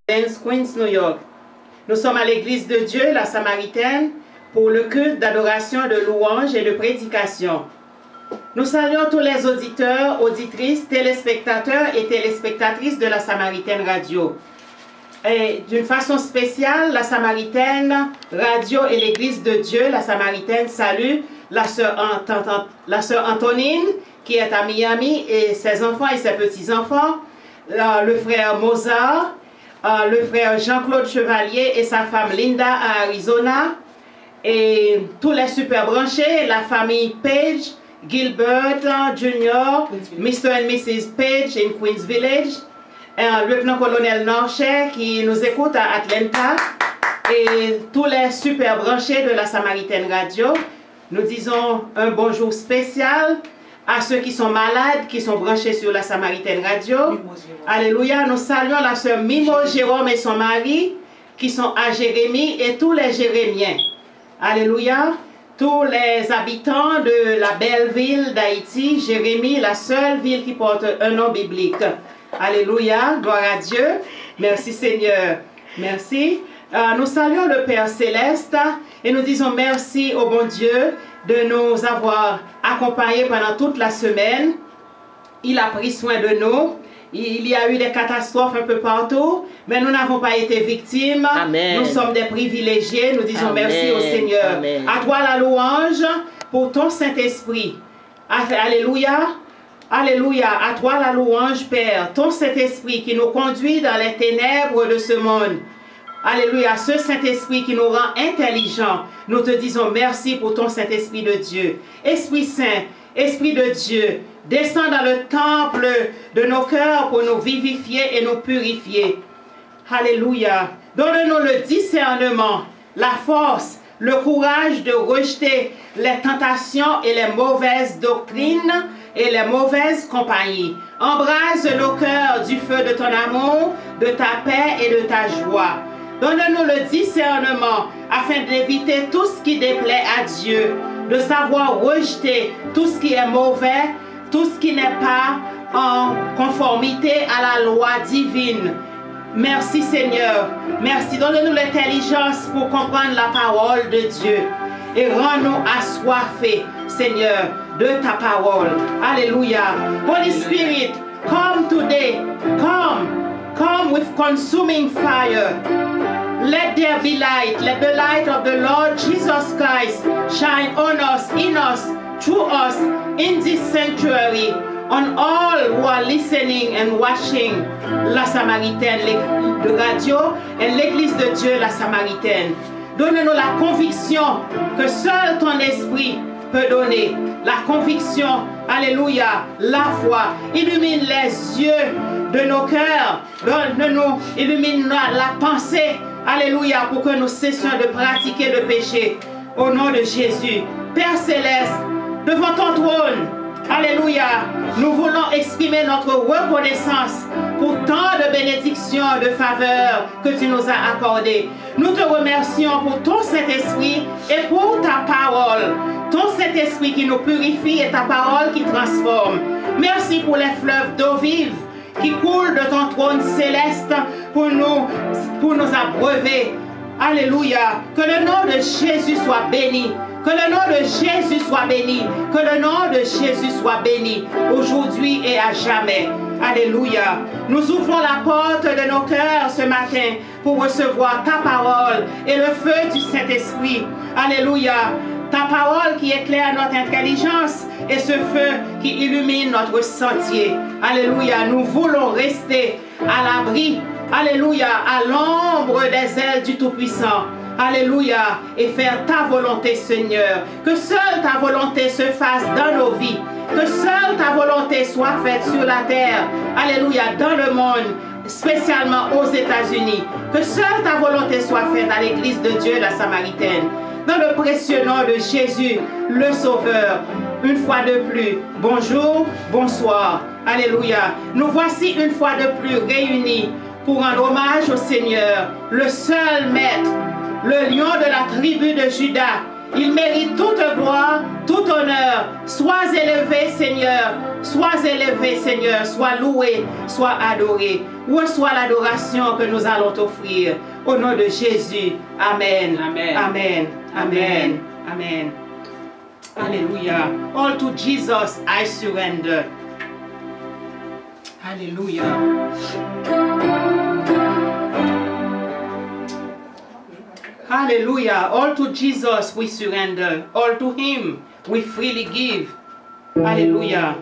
Queens, New York. Nous sommes à l'église de Dieu, la Samaritaine, pour le culte d'adoration, de louange et de prédication. Nous saluons tous les auditeurs, auditrices, téléspectateurs et téléspectatrices de la Samaritaine Radio. Et d'une façon spéciale, la Samaritaine Radio et l'église de Dieu, la Samaritaine, salue la sœur Antonine, qui est à Miami, et ses enfants et ses petits-enfants, le frère Mozart, le frère Jean-Claude Chevalier et sa femme Linda à Arizona, et tous les super branchés, la famille Page, Gilbert Jr., Mr. and Mrs. Page in Queens Village, un lieutenant-colonel Norcher qui nous écoute à Atlanta, et tous les super branchés de la Samaritaine Radio. Nous disons un bonjour spécial à ceux qui sont malades, qui sont branchés sur la Samaritaine Radio. Alléluia. Nous saluons la sœur Mimo Jérôme et son mari, qui sont à Jérémie, et tous les Jérémiens. Alléluia. Tous les habitants de la belle ville d'Haïti, Jérémie, la seule ville qui porte un nom biblique. Alléluia. Gloire à Dieu. Merci Seigneur. Merci. Nous saluons le Père Céleste et nous disons merci au bon Dieu de nous avoir accompagnés pendant toute la semaine. Il a pris soin de nous. Il y a eu des catastrophes un peu partout, mais nous n'avons pas été victimes. Amen. Nous sommes des privilégiés. Nous disons Amen. Merci au Seigneur. Amen. À toi la louange pour ton Saint-Esprit. Alléluia. Alléluia. À toi la louange, Père. Ton Saint-Esprit qui nous conduit dans les ténèbres de ce monde. Alléluia, ce Saint-Esprit qui nous rend intelligents, nous te disons merci pour ton Saint-Esprit de Dieu. Esprit Saint, Esprit de Dieu, descends dans le temple de nos cœurs pour nous vivifier et nous purifier. Alléluia. Donne-nous le discernement, la force, le courage de rejeter les tentations et les mauvaises doctrines et les mauvaises compagnies. Embrase nos cœurs du feu de ton amour, de ta paix et de ta joie. Donne-nous le discernement afin d'éviter tout ce qui déplaît à Dieu, de savoir rejeter tout ce qui est mauvais, tout ce qui n'est pas en conformité à la loi divine. Merci Seigneur. Merci. Donne-nous l'intelligence pour comprendre la parole de Dieu et rends-nous assoiffés, Seigneur, de ta parole. Alléluia. Holy Spirit, come today. Come with consuming fire. Let there be light. Let the light of the Lord Jesus Christ shine on us, in us, through us, in this sanctuary, on all who are listening and watching la Samaritaine de radio et l'église de Dieu, la Samaritaine. Donne-nous la conviction que seul ton esprit peut donner. La conviction, alléluia, la foi. Illumine les yeux de nos cœurs. Donne-nous, illumine la pensée. Alléluia, pour que nous cessions de pratiquer le péché. Au nom de Jésus. Père Céleste, devant ton trône, alléluia, nous voulons exprimer notre reconnaissance pour tant de bénédictions, de faveurs que tu nous as accordées. Nous te remercions pour ton Saint-Esprit et pour ta parole. Ton Saint-Esprit qui nous purifie et ta parole qui transforme. Merci pour les fleuves d'eau vive qui coulent de ton trône céleste pour nous abreuver. Alléluia. Que le nom de Jésus soit béni. Que le nom de Jésus soit béni. Que le nom de Jésus soit béni aujourd'hui et à jamais. Alléluia. Nous ouvrons la porte de nos cœurs ce matin pour recevoir ta parole et le feu du Saint-Esprit. Alléluia. Ta parole qui éclaire notre intelligence et ce feu qui illumine notre sentier. Alléluia. Nous voulons rester à l'abri. Alléluia. À l'ombre des ailes du Tout-Puissant. Alléluia. Et faire ta volonté, Seigneur. Que seule ta volonté se fasse dans nos vies. Que seule ta volonté soit faite sur la terre. Alléluia. Dans le monde, spécialement aux États-Unis. Que seule ta volonté soit faite à l'église de Dieu, la Samaritaine. Dans le précieux nom de Jésus, le Sauveur. Une fois de plus, bonjour, bonsoir. Alléluia. Nous voici une fois de plus réunis pour rendre hommage au Seigneur, le seul Maître, le lion de la tribu de Juda, Il mérite toute gloire, tout honneur. Sois élevé, Seigneur. Sois élevé, Seigneur. Sois loué, sois adoré. Reçois l'adoration que nous allons t'offrir. Au nom de Jésus. Amen. Amen. Amen. Amen. Amen. Hallelujah. All to Jesus I surrender. Hallelujah. Hallelujah. All to Jesus we surrender. All to Him we freely give. Hallelujah.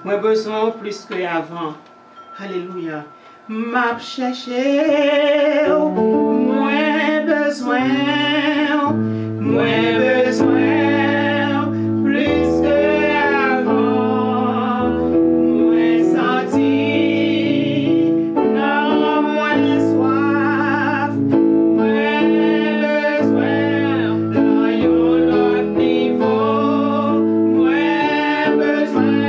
Moi besoin plus que avant. Alléluia. M'a cherché, moi besoin plus que avant. Moi senti, non moins soif. Moi besoin dans un autre niveau. Moi besoin.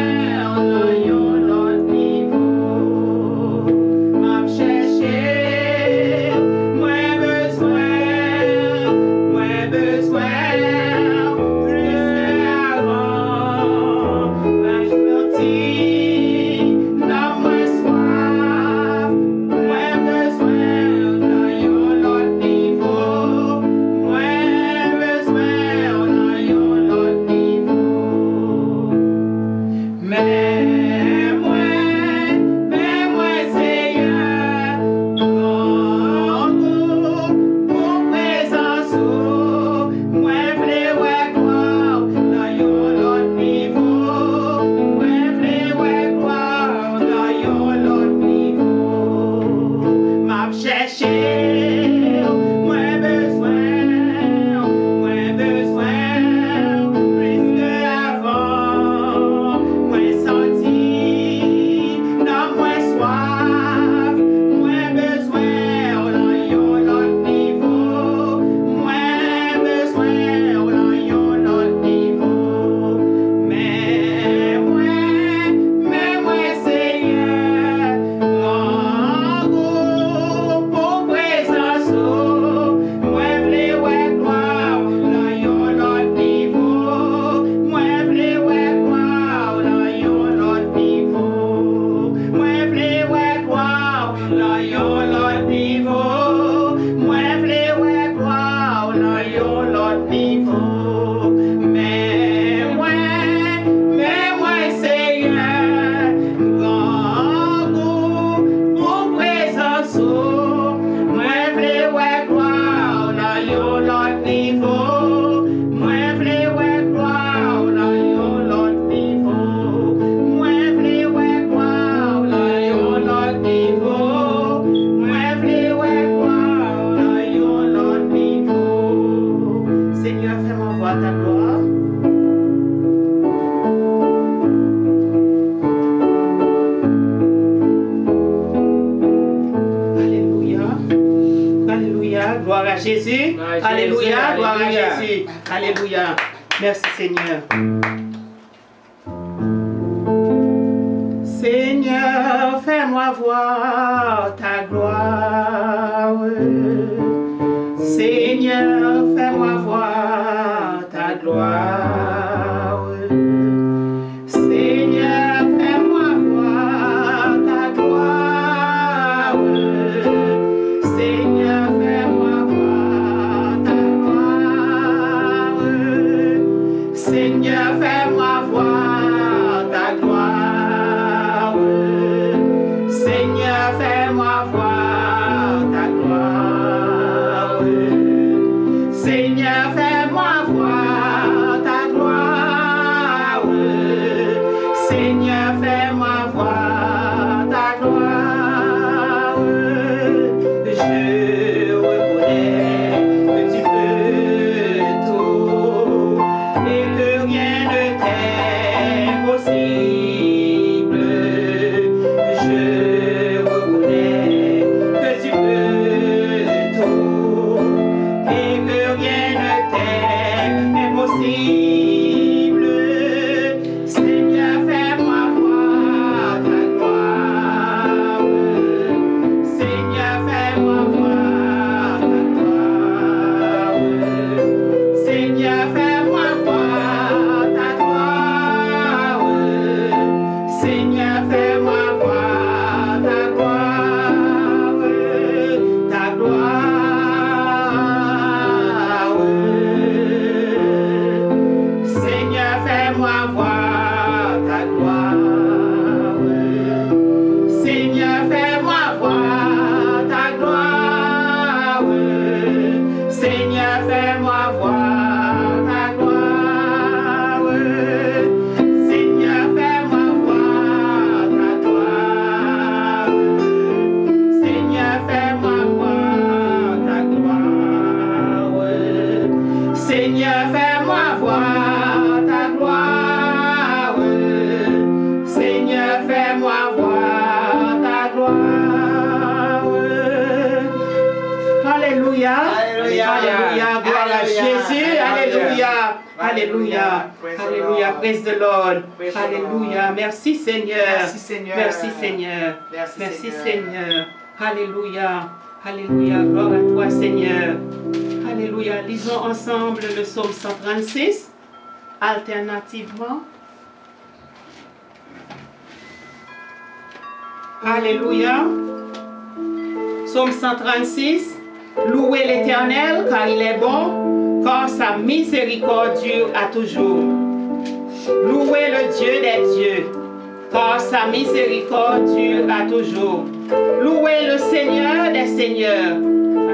Alléluia, gloire à Jésus. Gloire à Alléluia, Jésus, gloire à alléluia. Jésus. Alléluia. Merci Seigneur. Seigneur, fais-moi voir ta gloire. Seigneur, fais-moi voir ta gloire. Seigneur, fais-moi voir ta gloire. Seigneur, fais-moi voir ta gloire. Seigneur, fais-moi voir ta gloire. Seigneur, fais-moi voir ta gloire. Seigneur, fais-moi voir ta gloire. Seigneur, fais-moi voir ta gloire. Je reconnais que tu peux tout et que rien ne t'est possible. Je reconnais que tu peux tout et que rien ne t'est impossible. Seigneur, fais-moi voir ta gloire. Seigneur, fais-moi voir ta gloire. Seigneur, fais-moi voir ta gloire. Seigneur, fais-moi voir ta gloire. Ta gloire. Seigneur, fais-moi voir ta gloire. Seigneur, fais-moi voir ta gloire. Seigneur, fais-moi voir ta gloire. Seigneur, fais-moi voir ta gloire. Seigneur, fais-moi voir ta gloire. Seigneur, fais-moi voir ta gloire. Seigneur, fais-moi voir ta gloire. Alléluia. Alléluia. Alléluia. Gloire à Alléluia. Jésus. Alléluia. Alléluia. Praise the Alléluia. Lord. Praise the Lord. Praise the Alléluia. Lord. Merci Seigneur. Merci, Seigneur. Merci Seigneur. Merci, Merci Seigneur. Seigneur. Alléluia. Alléluia. Gloire à toi Seigneur. Alléluia. Lisons ensemble le psaume 136, alternativement. Alléluia. Psaume 136. Louez l'Éternel car il est bon, car sa miséricorde dure à toujours. Louez le Dieu des dieux, car sa miséricorde dure à toujours. Louez le Seigneur des seigneurs,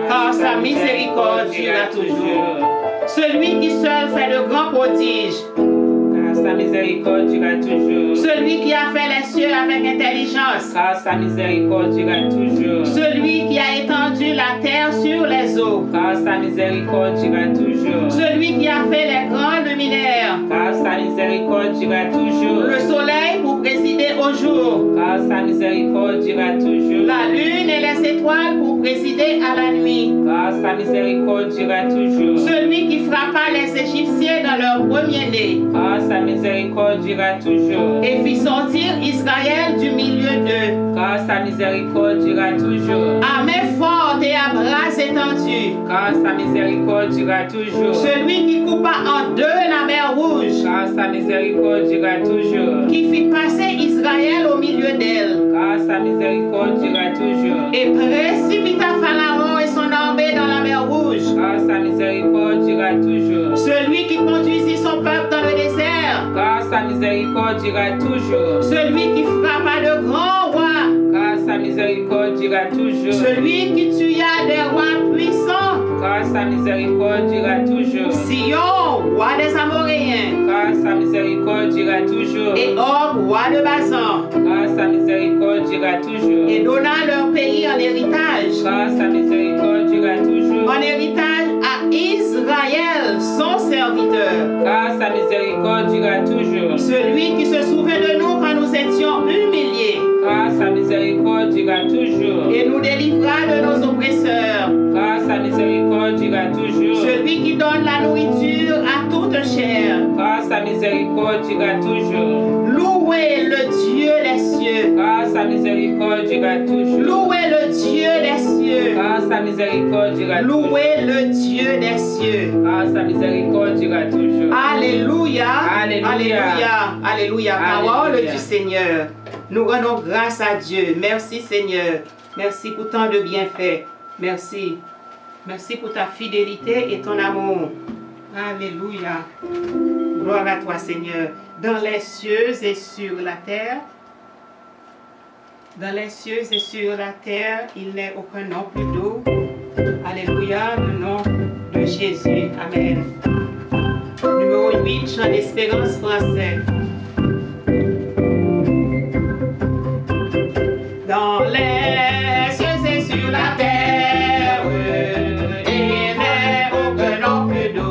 car sa miséricorde dure à toujours. Celui qui seul fait de grands prodiges, Car sa miséricorde durera toujours. celui qui a fait les cieux avec intelligence, Car sa miséricorde durera toujours. celui qui a étendu la terre sur les eaux, Car sa miséricorde durera toujours. celui qui a fait les grands luminaires, Car sa miséricorde durera toujours. le soleil pour présider au jour, Car sa miséricorde durera toujours. la lune et les étoiles pour présider à la nuit. Car sa miséricorde durera toujours. Celui qui frappa les Égyptiens dans leur premier-né Car sa miséricorde durera toujours. et fit sortir Israël du milieu d'eux. Car sa miséricorde durera toujours. À main forte et à bras étendus. Car sa miséricorde durera toujours. Celui qui coupa en deux la mer rouge, Car sa miséricorde durera toujours. qui fit passer Israël au milieu d'elle, Car sa miséricorde durera toujours. et précipita Pharaon et son armée dans la mer rouge. Car sa miséricorde durera toujours. Celui qui conduisit son peuple dans le désert, Car sa miséricorde durera toujours. celui qui frappa de grands rois, Car sa miséricorde durera toujours. celui qui tua des rois puissants, Car sa miséricorde durera toujours. Sion, roi des Amoréens, Car sa miséricorde durera toujours. et Og, roi de Bazan, Car sa miséricorde durera toujours. et donna leur pays en héritage, Car sa miséricorde durera toujours. en héritage à Israël, son serviteur, Car sa miséricorde durera toujours. celui qui se souvient de nous quand nous étions humiliés, Car sa miséricorde durera toujours. et nous délivra de nos oppresseurs, Car sa miséricorde toujours. Celui qui donne la nourriture à toute chair. Car sa miséricorde durera toujours. Louez le Dieu des cieux. Car sa miséricorde durera toujours. Louez le Dieu des cieux. Car sa miséricorde durera toujours. Louez le Dieu des cieux. Car sa miséricorde durera toujours. Alléluia. Alléluia. Alléluia. Alléluia. Parole Alléluia. du Seigneur. Nous rendons grâce à Dieu. Merci Seigneur. Merci pour tant de bienfaits. Merci. Merci pour ta fidélité et ton amour. Alléluia. Gloire à toi Seigneur. Dans les cieux et sur la terre. Dans les cieux et sur la terre, il n'est aucun nom plus doux. Alléluia, le nom de Jésus. Amen. Numéro 8, chant d'espérance français. Dans les cieux et sur la terre, il n'est aucun nom plus doux.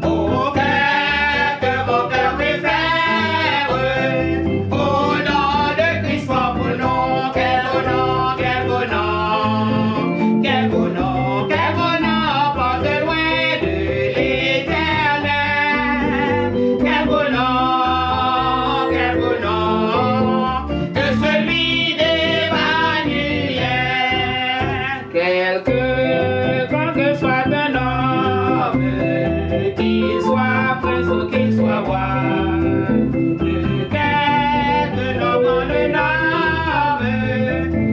Aucun que mon cœur préfère. Au nom de Christ, pour nous, quel beau nom, quel beau nom. Quel beau nom, quel beau nom, porte loin de l'éternel. Quel beau nom, quel beau nom, que celui d'Emmanuel. Quand que soit un homme, qu'il soit prince ou qu'il soit roi, de quelque nom qu'on le nomme,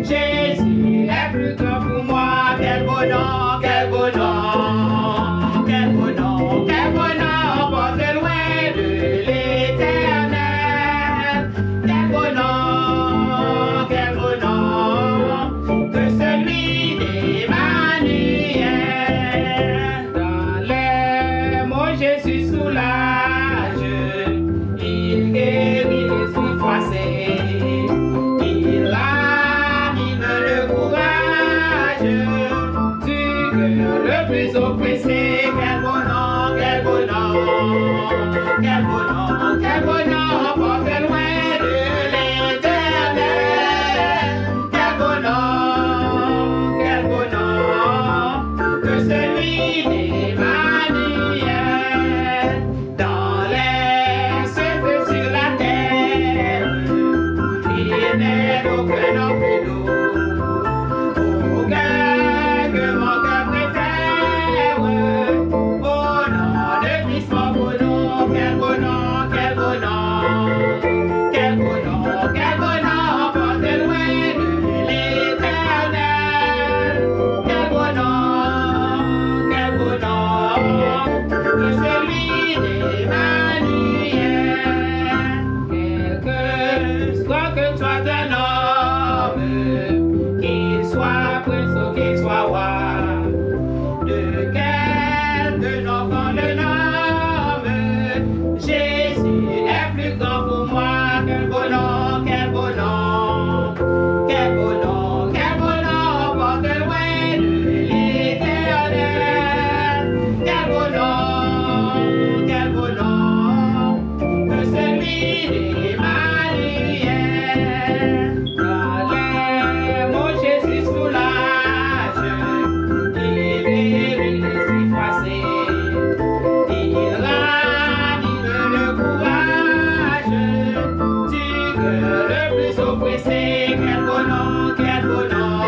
Jésus est plus grand pour moi. Quel beau nom, quel beau nom, quel beau nom, quel beau nom, porte loin de l'éternel. Quel beau nom, que celui d'Emmanuel. Dans les mots Jésus soulage, il guérit l'esprit froissé, il anime le courage du cœur le plus oppressé. Quel beau nom, quel beau nom, quel beau nom, quel beau nom, porte loin de l'éternel. Quel beau nom, que celui d'Emmanuel. Dans les cieux sur la terre, il n'est aucun nom plus doux. Aucun que mon cœur préfère. Au nom de Christ, mon beau nom. Quel beau nom, quel beau nom. Quel beau nom, quel beau nom, porte loin de l'éternel. Quel beau nom, que celui d'Emmanuel. Quelque soit que soit un homme, qu'il soit prince ou qu'il soit roi, de quelque nom qu'on le nomme, Jésus est plus grand pour moi. Quel beau nom, quel beau nom, quel beau nom, quel beau nom, porte loin de l'éternel. Quel beau nom, que celui d'Emmanuel. Dans les mots Jésus soulage, il guérit l'esprit froissé, il ranime le courage du cœur le plus oppressé. Quel beau nom, quel beau nom,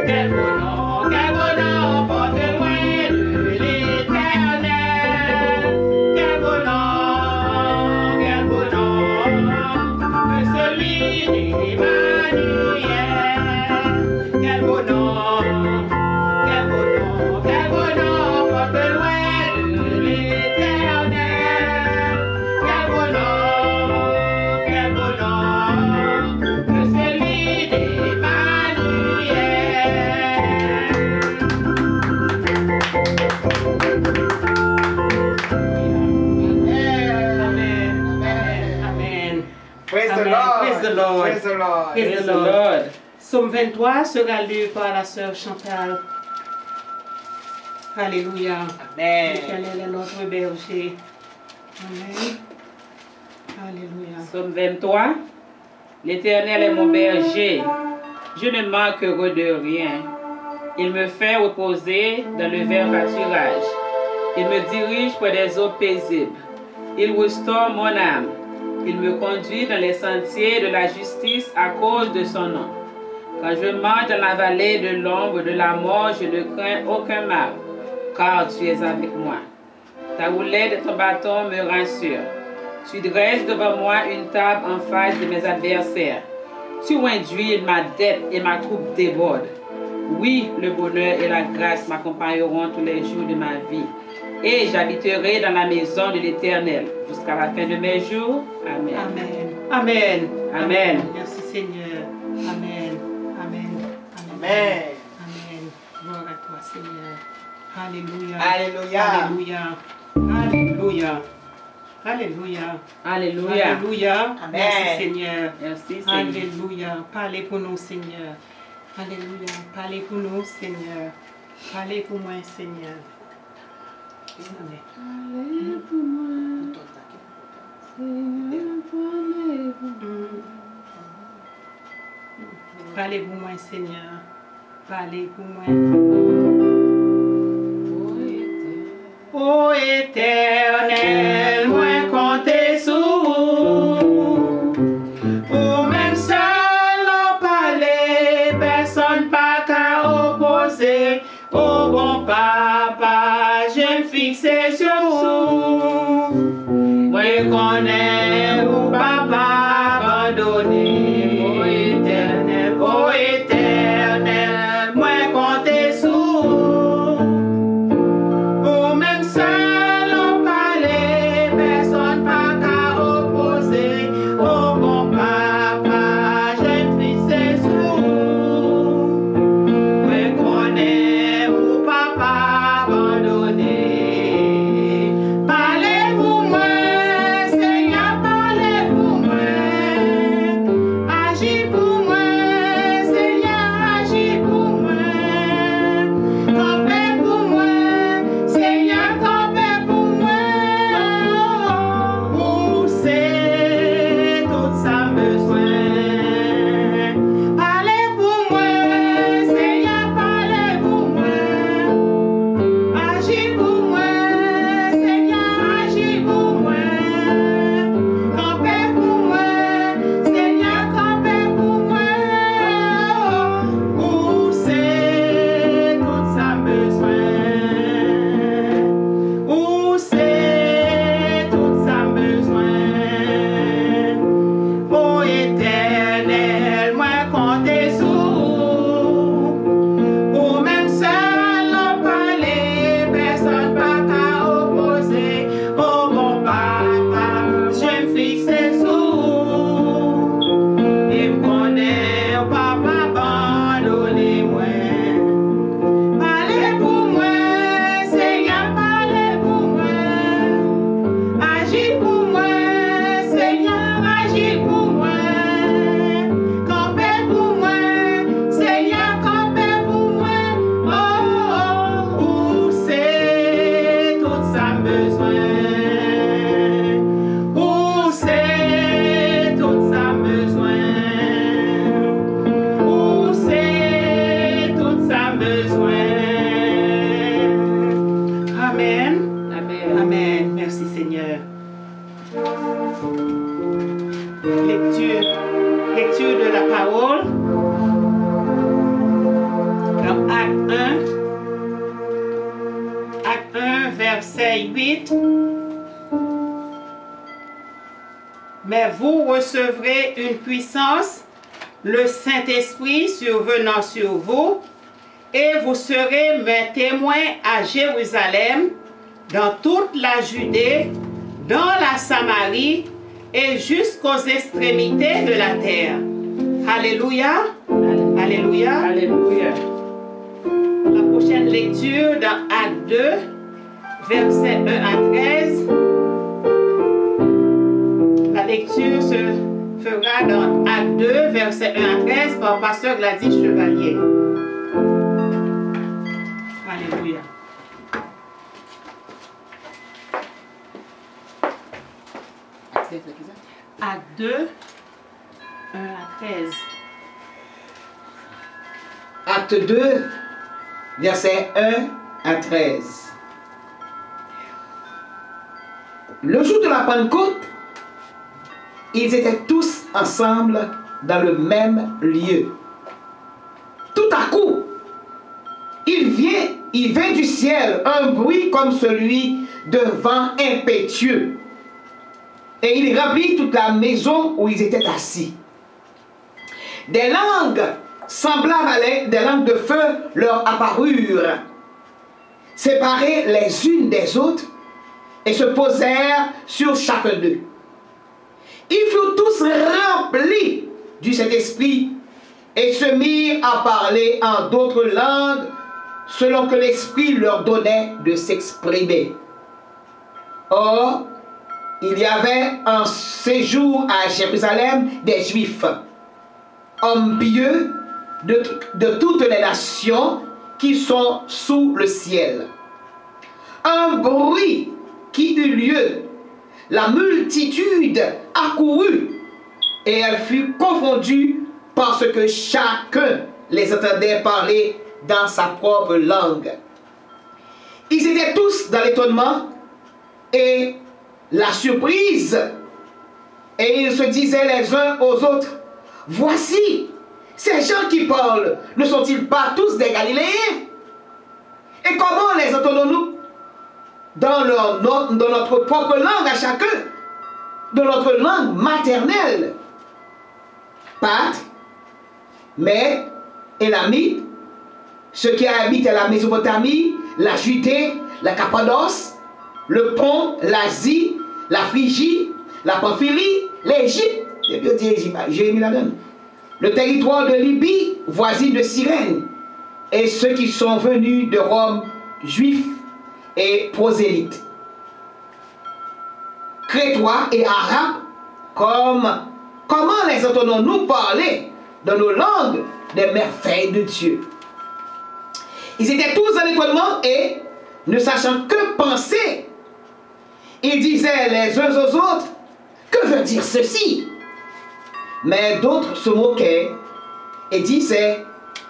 quel beau nom, porte loin de l'éternel. Quel beau nom, que celui d'Emmanuel. Quel beau nom, porte loin de l'éternel. Quel beau nom, que celui d'Emmanuel. Amen. Praise the Amen. Lord. Praise the Lord. Praise the Lord. Praise Praise the the Lord. Lord. Psaume 23 sera lu par la sœur Chantal. Alléluia. Amen. L'éternel est notre berger. Amen. Alléluia. Psaume 23. L'Éternel est mon berger. Je ne manquerai de rien. Il me fait reposer dans le vert pâturage. Il me dirige près des eaux paisibles. Il restaure mon âme. Il me conduit dans les sentiers de la justice à cause de son nom. Quand je marche dans la vallée de l'ombre de la mort, je ne crains aucun mal, car tu es avec moi. Ta roulette et ton bâton me rassurent. Tu dresses devant moi une table en face de mes adversaires. Tu induis ma dette et ma coupe déborde. Oui, le bonheur et la grâce m'accompagneront tous les jours de ma vie. Et j'habiterai dans la maison de l'Éternel jusqu'à la fin de mes jours. Amen. Amen. Amen. Amen. Merci Seigneur. Amen. Amen. Amen. Amen. Gloire à toi Seigneur. Alléluia. Alléluia. Alléluia. Alléluia. Alléluia. Alléluia. Amen. Merci Seigneur. Merci Seigneur. Alléluia. Parlez pour nous Seigneur. Alléluia. Parlez pour nous Seigneur. Parlez pour moi Seigneur. Amen. Parlez pour moi. Parlez pour moi Seigneur. Parlez pour moi. Ô Éternel, moi comptez sur vous. Ou même seul en parler, personne pas qu'à opposer. Ô bon papa, je me fixe sur vous. Moi connais ou papa abandonné. Ô Éternel, moi comptez sur vous. Ou même seul en parler, personne pas qu'à opposer. Ô bon papa, je me fixe sur vous. Moi connais ou papa abandonné. Parlez pour moi, Seigneur, parlez pour moi. Agis pour moi, Seigneur, agis pour moi. Campez pour moi, Seigneur, campez pour moi. Où c'est tout ça besoin? Parlez pour moi, Seigneur, parlez pour moi. Agis pour moi, Seigneur, agis pour moi. Campez pour moi, Seigneur, campez pour moi. Où c'est tout ça besoin? Où c'est tout ça besoin? Ô Éternel, moi comptez sur vous. Ou même seul en parler, personne pas qu'à opposer. Ô bon papa, je me fixe sur vous. Et me connais, oh papa, abandonnez-moi. Parlez pour moi, Seigneur, parlez pour moi. Agis pour moi, Seigneur, agis pour moi. Campez pour moi, Seigneur, campez pour moi. Oh, où c'est tout ça besoin? Où c'est tout ça besoin? Où c'est tout ça besoin? Amen. Amen. Amen. Merci Seigneur. Lecture de la parole. Dans Acte 1, verset 8. Mais vous recevrez une puissance, le Saint-Esprit survenant sur vous, et vous serez mes témoins à Jérusalem, dans toute la Judée, dans la Samarie et jusqu'aux extrémités de la terre. Alléluia. Alléluia. Alléluia. La prochaine lecture dans Acte 2, versets 1 à 13. La lecture se fera dans Acte 2, versets 1 à 13 par Pasteur Gladys Chevalier. Alléluia. Acte 2, 1 à 13. Acte 2, versets 1 à 13. Le jour de la Pentecôte, ils étaient tous ensemble dans le même lieu. Tout à coup, il vint du ciel un bruit comme celui de vent impétueux. Et il remplit toute la maison où ils étaient assis. Des langues semblables à des langues de feu leur apparurent, séparées les unes des autres, et se posèrent sur chacun d'eux. Ils furent tous remplis du Saint-Esprit et se mirent à parler en d'autres langues selon que l'Esprit leur donnait de s'exprimer. Or, il y avait un séjour à Jérusalem des Juifs, hommes pieux de toutes les nations qui sont sous le ciel. Un bruit qui eut lieu, la multitude accourut et elle fut confondue parce que chacun les entendait parler dans sa propre langue. Ils étaient tous dans l'étonnement et la surprise, et ils se disaient les uns aux autres, voici, ces gens qui parlent, ne sont-ils pas tous des Galiléens? Et comment les entendons-nous? Dans notre propre langue à chacun, dans notre langue maternelle. Parthes, Mèdes, Élamite, ceux qui habitent à la Mésopotamie, la Judée, la Cappadoce, le Pont, l'Asie, la Phrygie, la Pamphylie, l'Égypte, le territoire de Libye, voisine de Cyrène, et ceux qui sont venus de Rome, juifs et prosélytes, Crétois et Arabes, comment les entendons-nous parler dans nos langues des merveilles de Dieu? Ils étaient tous dans l'étonnement et, ne sachant que penser, ils disaient les uns aux autres, que veut dire ceci? Mais d'autres se moquaient et disaient,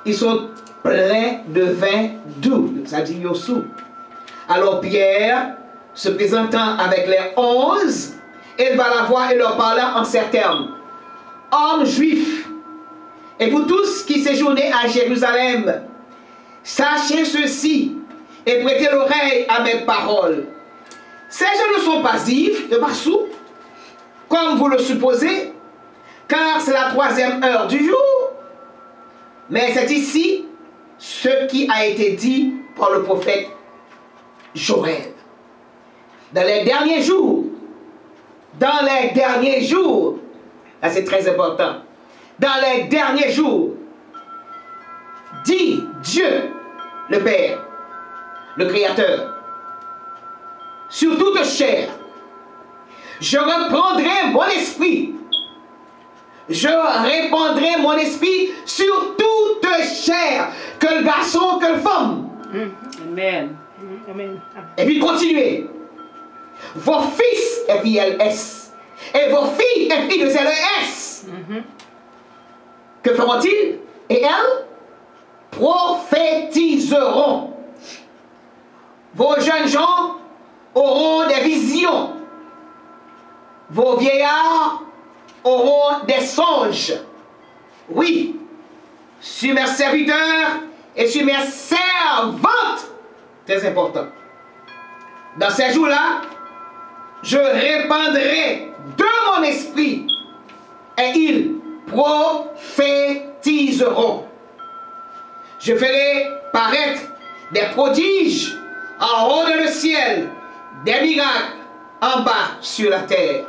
ils sont pleins de vin doux, ça dit Yossou. Alors Pierre, se présentant avec les 11, éleva la voix et leur parla en ces termes. Hommes juifs, et vous tous qui séjournez à Jérusalem, sachez ceci et prêtez l'oreille à mes paroles. Ces gens ne sont pas ivres, de pas sous, comme vous le supposez, car c'est la 3e heure du jour. Mais c'est ici ce qui a été dit par le prophète Joël. Dans les derniers jours, là c'est très important, dans les derniers jours, dit Dieu, le Père, le Créateur, sur toute chair, je reprendrai mon esprit, je répandrai mon esprit sur toute chair, que le garçon, que le femme. Amen. Amen. Et puis continuez. Vos fils, F-I-L-S, et vos filles, F-I-2-L-E-S. Que feront-ils? Et elles prophétiseront. Vos jeunes gens auront des visions. Vos vieillards auront des songes. Oui, sur mes serviteurs et sur mes servantes. Très important. Dans ces jours-là, je répandrai de mon esprit et ils prophétiseront. Je ferai paraître des prodiges en haut dans le ciel, des miracles en bas sur la terre.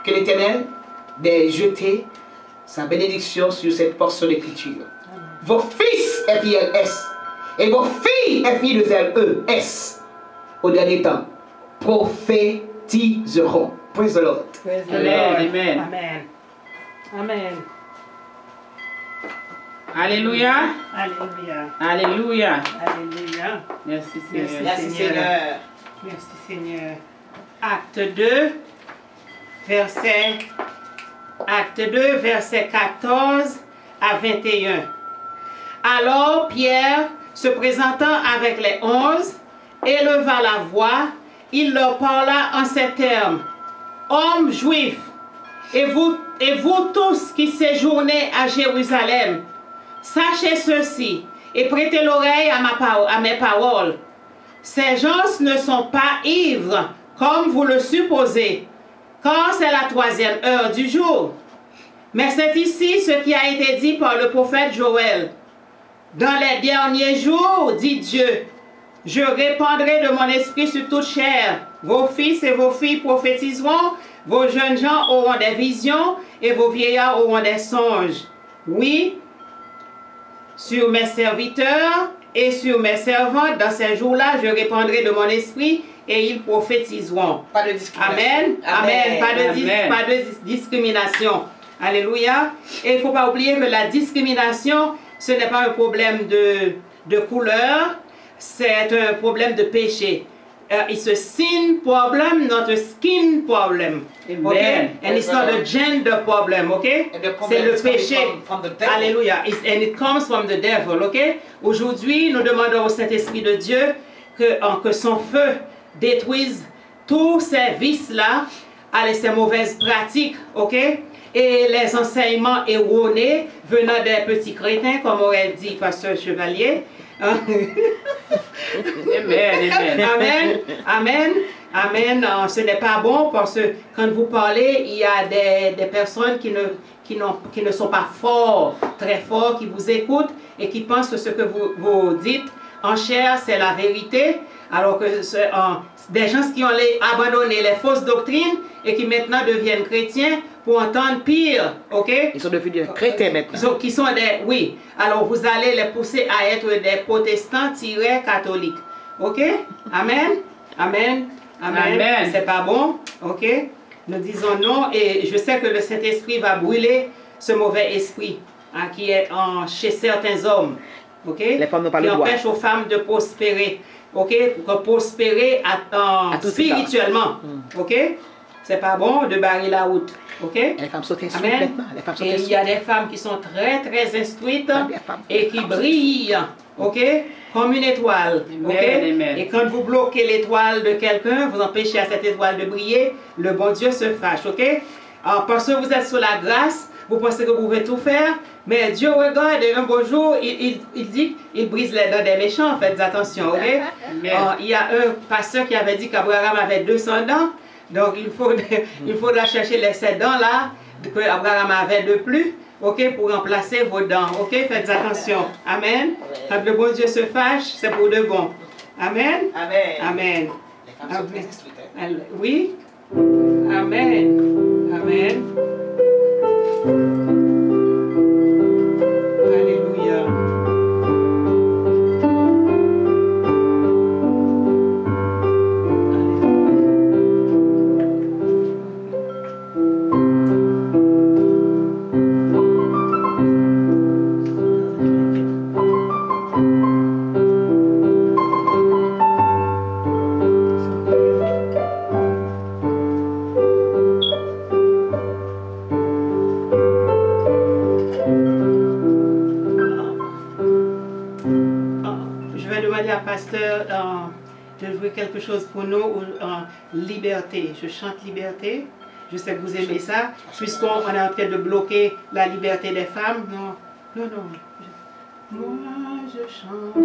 Que l'Éternel ait jeté sa bénédiction sur cette portion d'écriture. Vos fils, F-I-L-S, et vos filles, F-I-2-L-E-S, au dernier temps, prophétiseront. Praise the Lord. Praise the Amen. Lord. Amen. Amen. Amen. Alléluia. Alléluia. Alléluia. Alléluia. Merci Seigneur. Merci Seigneur. Merci Seigneur. Acte 2, verset 14 à 21. Alors Pierre se présentant avec les 11, éleva la voix, il leur parla en ces termes. Hommes juifs, et vous tous qui séjournez à Jérusalem, sachez ceci et prêtez l'oreille à mes paroles. Ces gens ne sont pas ivres, comme vous le supposez, car c'est la 3e heure du jour. Mais c'est ici ce qui a été dit par le prophète Joël. Dans les derniers jours, dit Dieu, je répandrai de mon esprit sur toute chair. Vos fils et vos filles prophétiseront, vos jeunes gens auront des visions et vos vieillards auront des songes. Oui, sur mes serviteurs et sur mes servantes, dans ces jours-là, je répandrai de mon esprit et ils prophétiseront. Pas de discrimination. Amen. Amen. Pas de discrimination. Alléluia. Et il ne faut pas oublier que la discrimination, ce n'est pas un problème de couleur, c'est un problème de péché. It's a sin problem, not a skin problem. Okay? And it's not a gender problem, okay? C'est le péché. Alléluia. And it comes from the devil, okay? Aujourd'hui, nous demandons au Saint-Esprit de Dieu que son feu détruise tous ces vices-là, ces mauvaises pratiques, ok? Et les enseignements erronés venant des petits crétins, comme aurait dit Pasteur Chevalier. Amen, amen, amen, amen. Ce n'est pas bon parce que quand vous parlez, il y a des personnes qui ne sont pas forts, très forts, qui vous écoutent et qui pensent que ce que vous dites en chair, c'est la vérité. Alors que des gens qui ont abandonné les fausses doctrines et qui maintenant deviennent chrétiens pour entendre pire, ok? Ils sont devenus chrétiens maintenant. Qui sont oui. Alors vous allez les pousser à être des protestants-catholiques, ok? Amen, amen, amen. Amen. C'est pas bon, ok? Nous disons non et je sais que le Saint-Esprit va brûler ce mauvais esprit hein, qui est chez certains hommes, ok? Les femmes n'ont pas le droit. Qui empêche aux femmes de prospérer. Ok, pour prospérer spirituellement. Ok, c'est pas bon de barrer la route. Ok, les femmes sont instruites maintenant. Et il y a des femmes qui sont très très instruites et qui brillent. Ok, comme une étoile. Okay? Et quand vous bloquez l'étoile de quelqu'un, vous empêchez à cette étoile de briller, le bon Dieu se fâche. Ok, alors, parce que vous êtes sous la grâce, vous pensez que vous pouvez tout faire. Mais Dieu regarde et un beau jour, il dit qu'il brise les dents des méchants, faites attention, ok? Il y a un pasteur qui avait dit qu'Abraham avait 200 dents, donc il faudra chercher les 7 dents là, que Abraham avait de plus, ok? Pour remplacer vos dents, ok? Faites attention, amen? Quand le bon Dieu se fâche, c'est pour de bon. Amen? Amen. Amen. Les femmes sont très instruites. Oui? Amen. Amen. Pasteur de jouer quelque chose pour nous en liberté. Je chante liberté. Je sais que vous aimez ça. Puisqu'on est en train de bloquer la liberté des femmes. Non, non, non. Moi, je chante.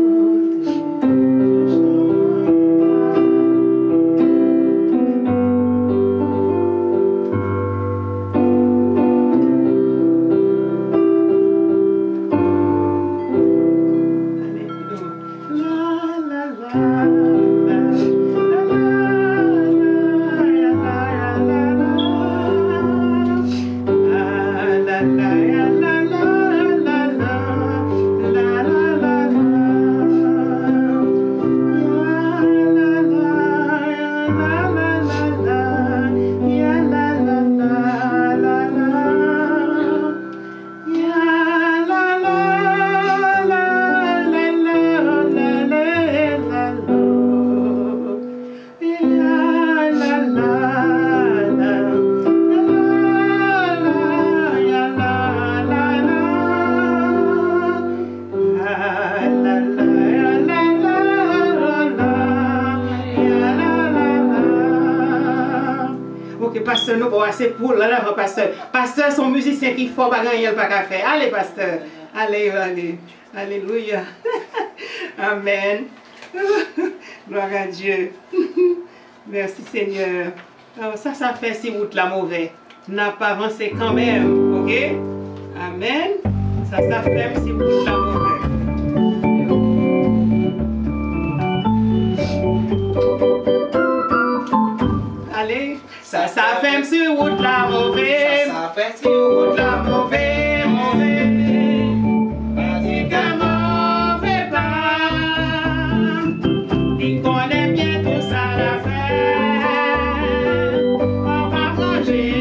pasteur, nous pour passer pour là, pasteur. Pasteur, son musicien qui faut pas gagner, il pas qu'à faire. Allez, pasteur. Allez, allez. Alléluia. Amen. Gloire à Dieu. Merci Seigneur. Alors, ça fait si route la mauvaise. N'a pas avancé quand même. Ok? Amen. Ça fait si route la mauvaise. Allez. Ça fait si route la mauvaise. Ça fait si route la mauvaise. Vas-y, comment fait pas? Il connaît bien tout ça la fait. On va manger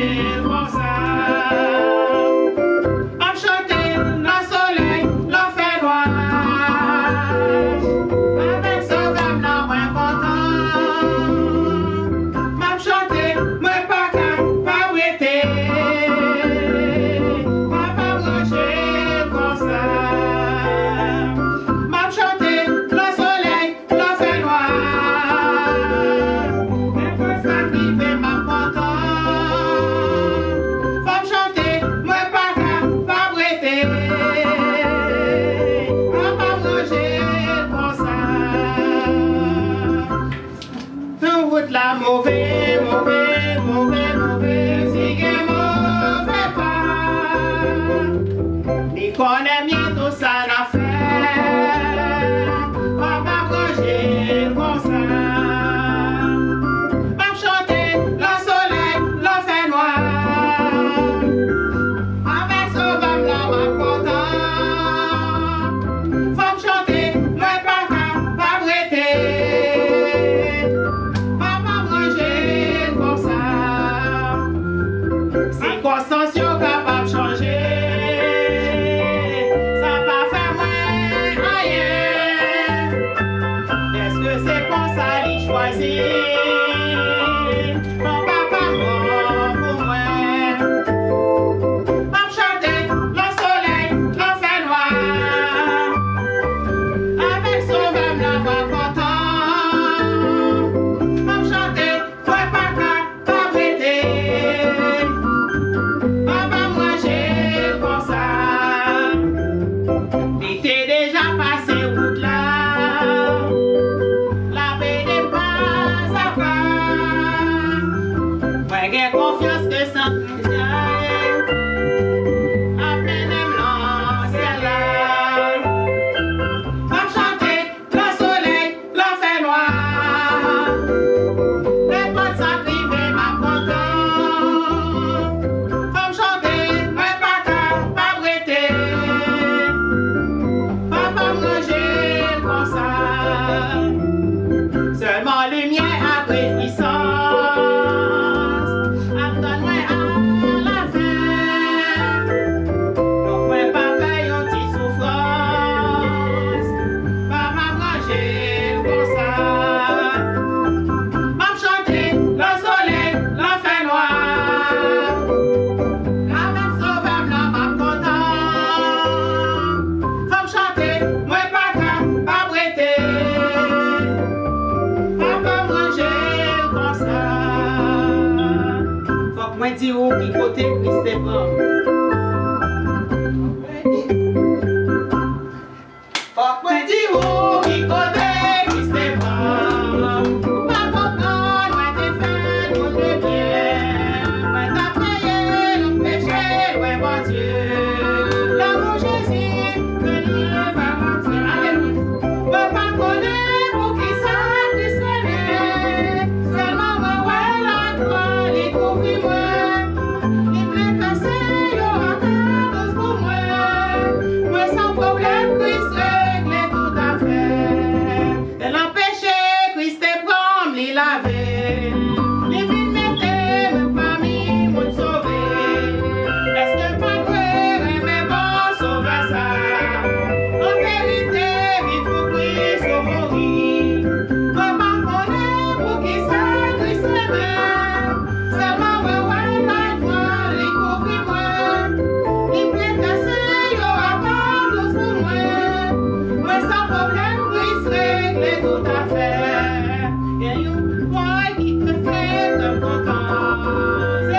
comme ça. On chanter le soleil, le fait noir. Avec ce même là, moins content. M'a chanter, moi pas prêter. Papa manger comme ça. M'a chanter le soleil, le fait noir. Mais ça qui fait ma content. Faut chanter, moi pas prêter. Papa manger comme ça. Nous route la mauvais, mauvais, mauvais, mauvais, si que mauvais pas. Il connaît bien tout ça la fait. Papa manger comme ça. M'a chanter le soleil, le fait noir. Avec ce vent là, m'a content. Faut me chanter, moi pas prêter. Papa manger comme ça. Circonstances yo capable changer. Ça pas fait moins rien. Est-ce que c'est pour ça qu'il choisit? Mon papa mort pour moi. M'a chanter le soleil, le fait noir. Avec son vin là, m'a content. M'a chanter, moi pas prêter. Papa manger comme ça. L'été déjà passé route là. La paix n'est pas à part. Moi j'ai confiance que ça vient. À peine me lancer là. M'a chanter le soleil, le fait noir. Les potes s'arrivent, m'a content. Faut me chanter, moi pas prêter. Papa manger comme ça. Seulement lumière après puissance. Attends-moi à la fin. Donc moi pas paye une petite souffrance. Papa manger comme ça. M'a chanter le soleil, le fait noir. Avec ce vin là, m'a content. Faut me chanter, moi pas prêter. Papa manger comme ça. Faut que moi dis où qui côté Christ est bon. Faut que moi dis où qui côté Christ est bon. Pas comprendre, moi t'es fait tout le bien. Moi t'as payé le péché, ouais mon Dieu. L'amour Jésus, que Dieu va mentir. Alléluia. Moi pas connaître pour qui ça Christ est. Seulement moi ouais la croix, les couvrir-moi. Les plaies cassées, yo attendent pour moi. Moi sans problème, Christ règle tout à fait. De l'empêcher, Christ est prompt, les laver. Les vies mettez, même parmi mon sauvé. Est-ce que pas frère mais bon sauver ça? En vérité, vivre pour Christ au mourir. Moi pas connaître pour qui ça Christ est. Seulement moi ouais la joie, les couvrir-moi. Les plaies cassées, yo attendent pour moi. Moi sans problème, Christ règle tout à fait. Et you boy qui te fait comme content.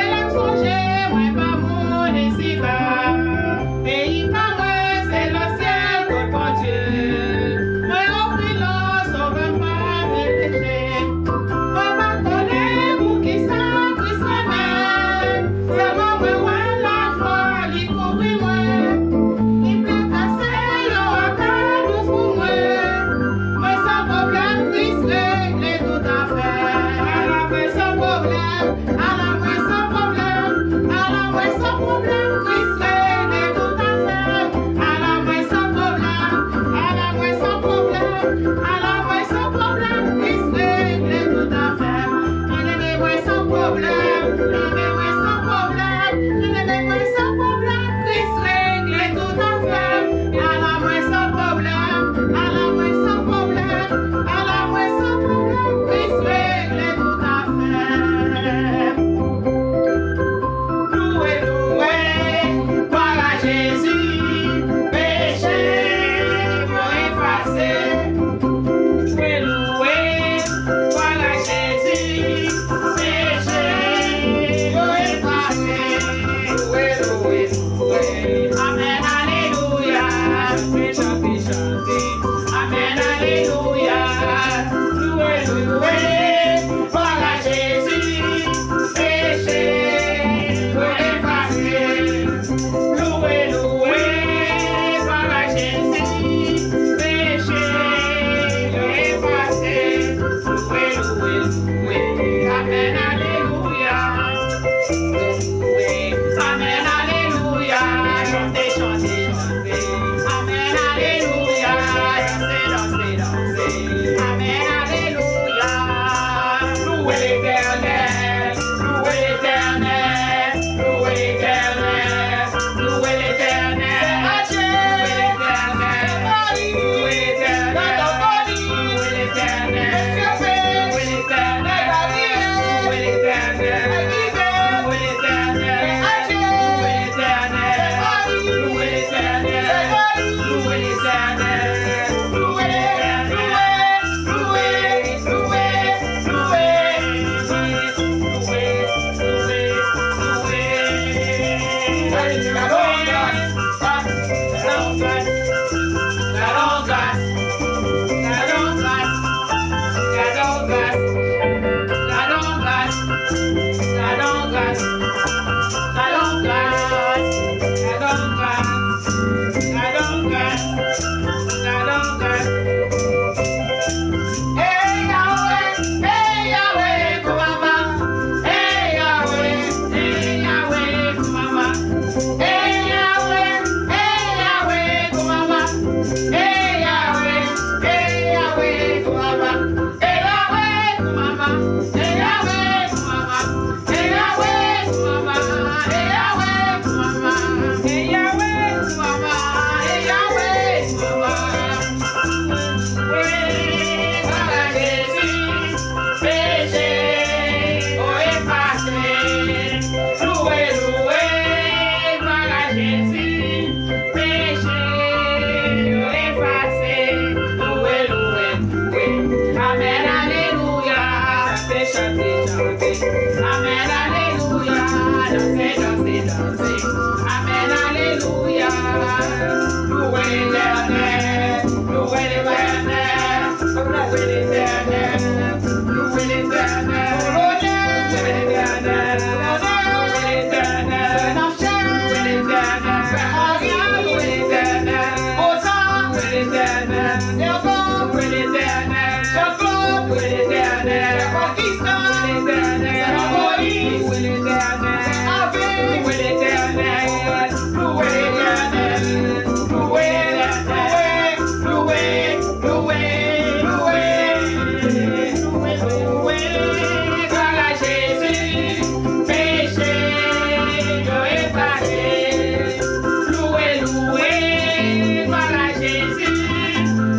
Jésus,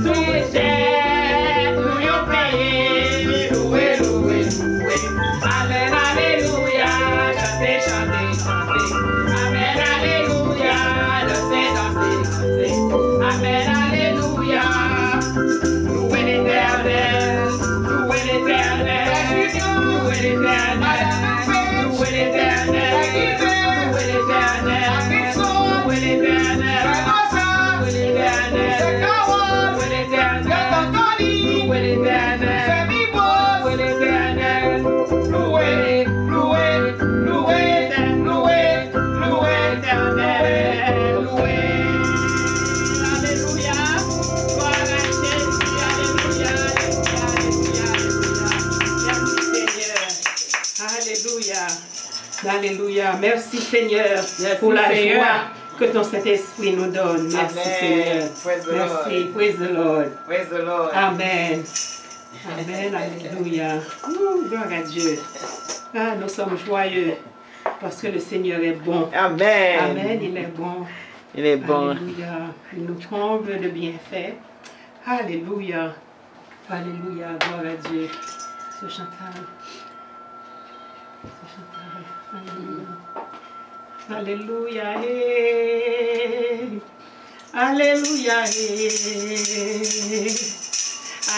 tout cher, nous l'avons payé. Loué, loué, loué. Amen, alléluia. Chantez, chantez, chantez. Amen, alléluia. Dansez, dansez, dansez. Amen, alléluia. Loué l'Éternel, loué l'Éternel, loué l'Éternel, loué l'Éternel, loué l'Éternel, loué l'Éternel, loué l'Éternel, loué l'Éternel, loué l'Éternel, loué, loué, loué, loué, loué l'Éternel, loué. Alléluia, gloire à Jésus, alléluia, alléluia, alléluia. Merci Seigneur. Alléluia. Alléluia. Merci Seigneur pour la joie que ton Saint-Esprit nous donne. Merci Amen. Seigneur. Praise the Merci. Lord. Praise the Lord. Praise the Lord. Amen. Amen. Alléluia. Gloire à Dieu. Ah, nous sommes joyeux parce que le Seigneur est bon. Amen. Amen. Il est bon. Il est bon. Alléluia. Il nous comble de bienfaits. Alléluia. Alléluia. Gloire à Dieu. Ce chantal. Alléluia. Alléluia. Hey. Alléluia. Hey.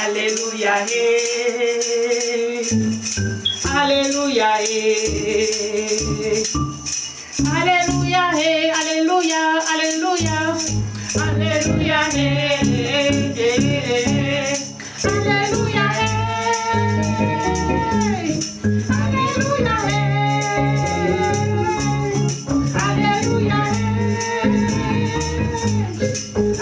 Alléluia. Hey. Alléluia. Hey. Alléluia. Hey. Alléluia. Alléluia. Alléluia. Hey. Alléluia. Hey. Alléluia. Alléluia. Alléluia.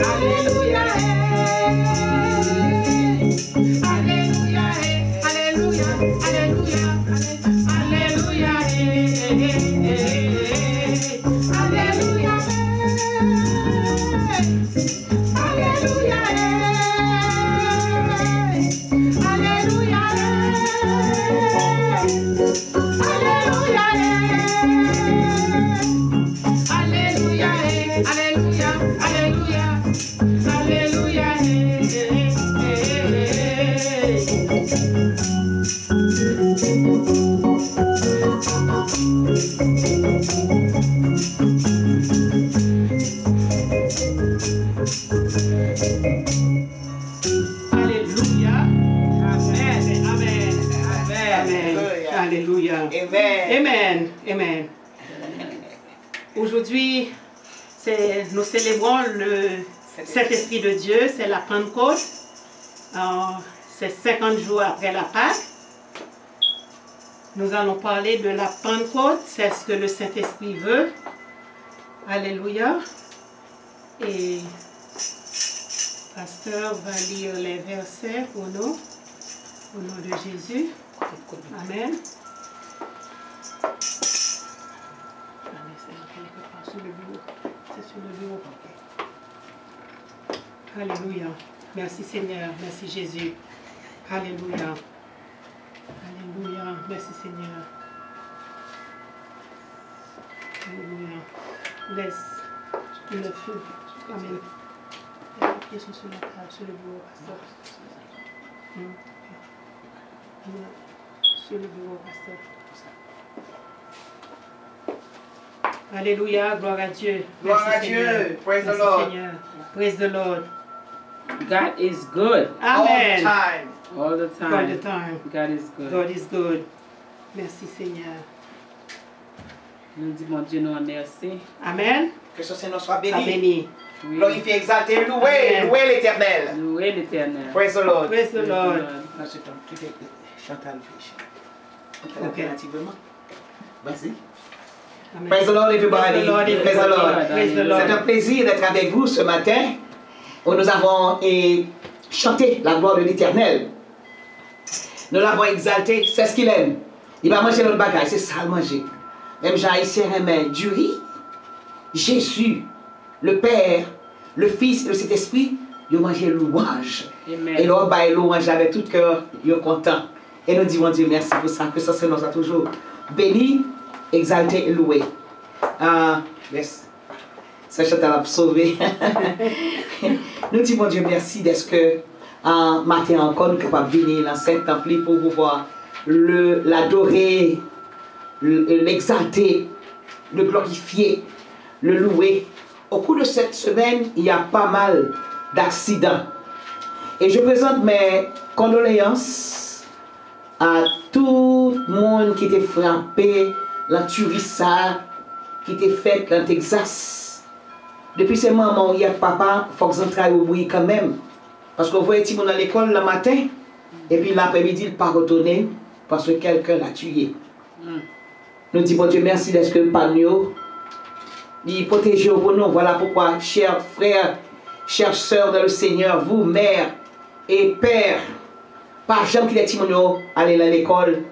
Alléluia. Alléluia. Alléluia. Alléluia. Alléluia. Alléluia. Amen. Amen. Amen. Aujourd'hui, nous célébrons le Saint-Esprit de Dieu, c'est la Pentecôte. C'est 50 jours après la Pâque. Nous allons parler de la Pentecôte, c'est ce que le Saint-Esprit veut. Alléluia. Et pasteur va lire les versets au nom de Jésus. Amen. C'est sur le bureau. Alléluia. Merci Seigneur. Merci Jésus. Alléluia. Alléluia. Merci Seigneur. Alléluia. Laisse le feu. Amen. Les pieds sont sur la table, sur le bureau, pasteur. Sur le bureau, pasteur. Alléluia, gloire à Dieu. Gloire Merci, à Seigneur. Dieu. Praise the Merci, Lord. Seigneur. Praise the Lord. God is good All the Amen. time. all the All the time. time. God is good. God is good. Merci, Seigneur. Nous disons, mon Dieu, nous remercie. Amen. Que son Seigneur soit Sois béni. béni. Oui. Glorifié, exalté, loué, Amen. loué l'Éternel. Louez l'Éternel. Praise the Lord. Praise the Lord. Là, c'est un petit peu Chantal Fish. Ok. Alternativement. Vas-y. Amen. Praise the Lord, everybody. Praise the Lord, Praise the everybody. Lord. Praise the C'est Lord. un plaisir d'être avec vous ce matin où nous avons chanté la gloire de l'Éternel. Nous l'avons exalté, c'est ce qu'il aime. Il va manger notre bagage, c'est ça le manger. Même Jean haïtien aimait du riz. Jésus, le Père, le Fils et le Saint-Esprit, ils ont mangé louange. Amen. Et l'on va louange avec tout cœur, ils sont contents. Et nous disons Dieu merci pour ça, que ça se nous a toujours béni, exalté et loué. Yes. Ça, je t'ai sauvé. Nous disons, mon Dieu, merci d'être que en matin encore, nous sommes capables de venir dans cette temple pour pouvoir l'adorer, l'exalter, le glorifier, le louer. Au cours de cette semaine, il y a pas mal d'accidents. Et je présente mes condoléances à tout le monde qui était frappé, la tuerie qui était faite dans Texas. Depuis ces moments, il y a papa, il faut que je travaille au bruit quand même. Parce qu'on voyait Timon à l'école le matin, et puis l'après-midi, il n'est pas retourné parce que quelqu'un l'a tué. Nous disons, Dieu merci d'être que par nous, il protège pour nous. Voilà pourquoi, chers frères, chères sœurs dans le Seigneur, vous, mères et pères, par exemple, qui les Timon aller à l'école,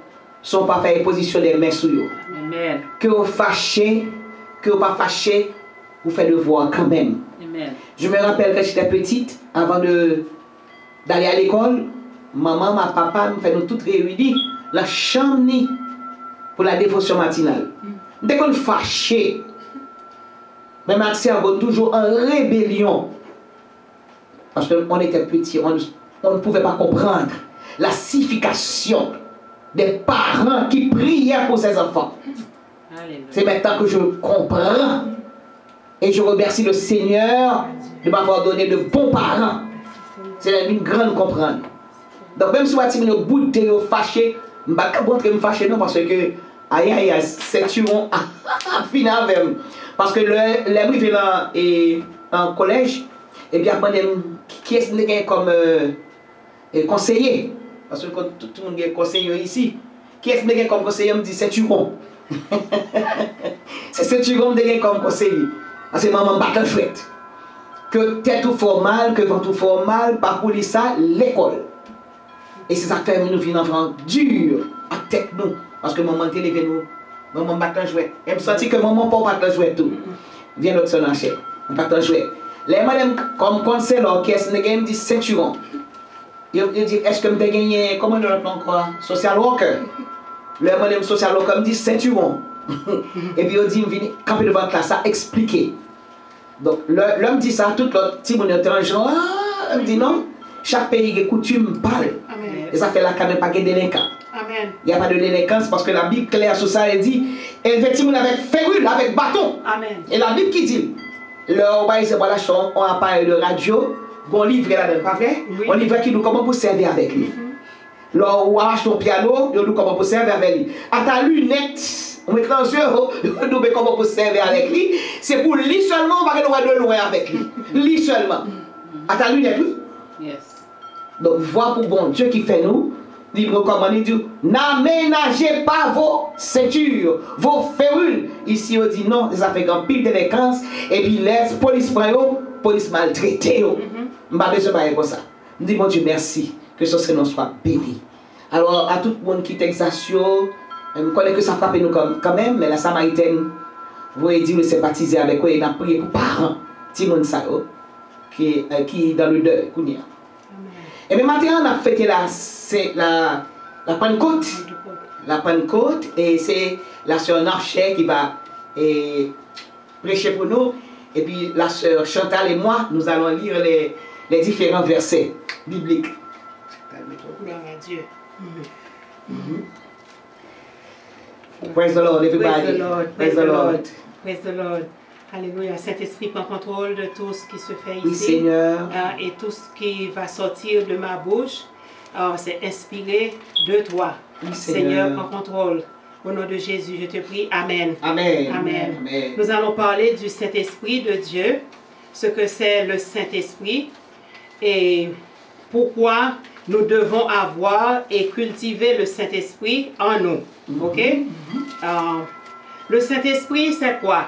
sont pas fait position des mains sur eux. Amen. Que vous fâchez, que vous pas fâchez, vous faites devoir quand même. Amen. Je me rappelle quand j'étais petite, avant d'aller à l'école, maman, ma papa, nous faisons toutes réunies, la chambre pour la dévotion matinale. Dès qu'on fâché, mais ma cerveau toujours en rébellion. Parce qu'on était petits, on ne pouvait pas comprendre la signification des parents qui priaient pour ses enfants. C'est maintenant que je comprends. Et je remercie le Seigneur de m'avoir donné de bons parents. C'est une grande comprendre. Donc même si vous avez un bout de fâché, je ne vais pas me fâcher non parce que aïe, c'est tuant à finir même. Parce que les arrivé là et en collège, et bien qui est comme conseiller. Parce que tout le monde est conseiller ici. Qui est comme conseiller me dit c'est tuant. C'est tuant comme conseiller. Parce que maman bat la chouette. Que tête tout formal, que vent tout formal, par pour ça, l'école. Et c'est ça qui fait nous vivons enfants dur à tête nous. Parce que maman télévé nous, maman bat la chouette. Et me sentit que maman pas bat la chouette tout. Viens l'autre son enchère, on bat la chouette. Les madame comme conseil l'orchestre, me dit ceinturon. Il dit est-ce que me gagné, comment on l'appelle encore, social worker. Les madame social worker me dit ceinturon. Et puis il dit venez camper devant la classe à expliquer. Donc l'homme dit ça, tout l'autre petit monde étranger, il dit non, chaque pays a coutume parle. Amen. Et ça fait là quand même pas de délinquants. Amen. Il n'y a pas de délinquance parce que la Bible claire sur ça, elle dit, effectivement avec férule, avec bâton. Amen. Et la Bible qui dit, on a parlé de radio, on livre là-dedans, pas vrai? Oui. On livre qui nous comment pour servir avec lui. Là, on achète ton piano, on nous comment pour servir avec lui. À ta lunette. On met dans les yeux, on nous met comment pour servir avec lui. C'est pour lui seulement, on va de loin avec lui. Lui seulement. À ta lunette, oui? Yes. Donc, vois pour bon Dieu qui fait nous. Il recommande, il dit, n'aménagez pas vos ceintures, vos férules. Ici, on dit non, ça fait grand pile de délinquance. Et puis, laisse police prendre, police maltraitée. Je ne vais pas besoin de ça. Je dis, mon Dieu, merci. Que ce nom soit béni. Alors, à tout le monde qui est exasio, je connais que ça frappe nous quand même, mais la Samaritaine, vous voyez dire, sympathiser avec eux et n'a prié pour parents, Timon Sao, qui est dans le deuil. Et bien maintenant, on a fêté la Pentecôte. La Pentecôte, et c'est la sœur Narchet qui va prêcher pour nous. Et puis la sœur Chantal et moi, nous allons lire les différents versets bibliques. Gloire à Dieu. Praise the Lord, everybody. Praise the Lord. Praise the Lord. Praise the Lord. Alléluia. Saint-Esprit prend contrôle de tout ce qui se fait ici. Oui, Seigneur. Et tout ce qui va sortir de ma bouche, c'est inspiré de toi. Oui, Seigneur, prends contrôle. Au nom de Jésus, je te prie. Amen. Amen. Amen. Amen. Nous allons parler du Saint-Esprit de Dieu, ce que c'est le Saint-Esprit et pourquoi nous devons avoir et cultiver le Saint-Esprit en nous. OK? Le Saint-Esprit, c'est quoi?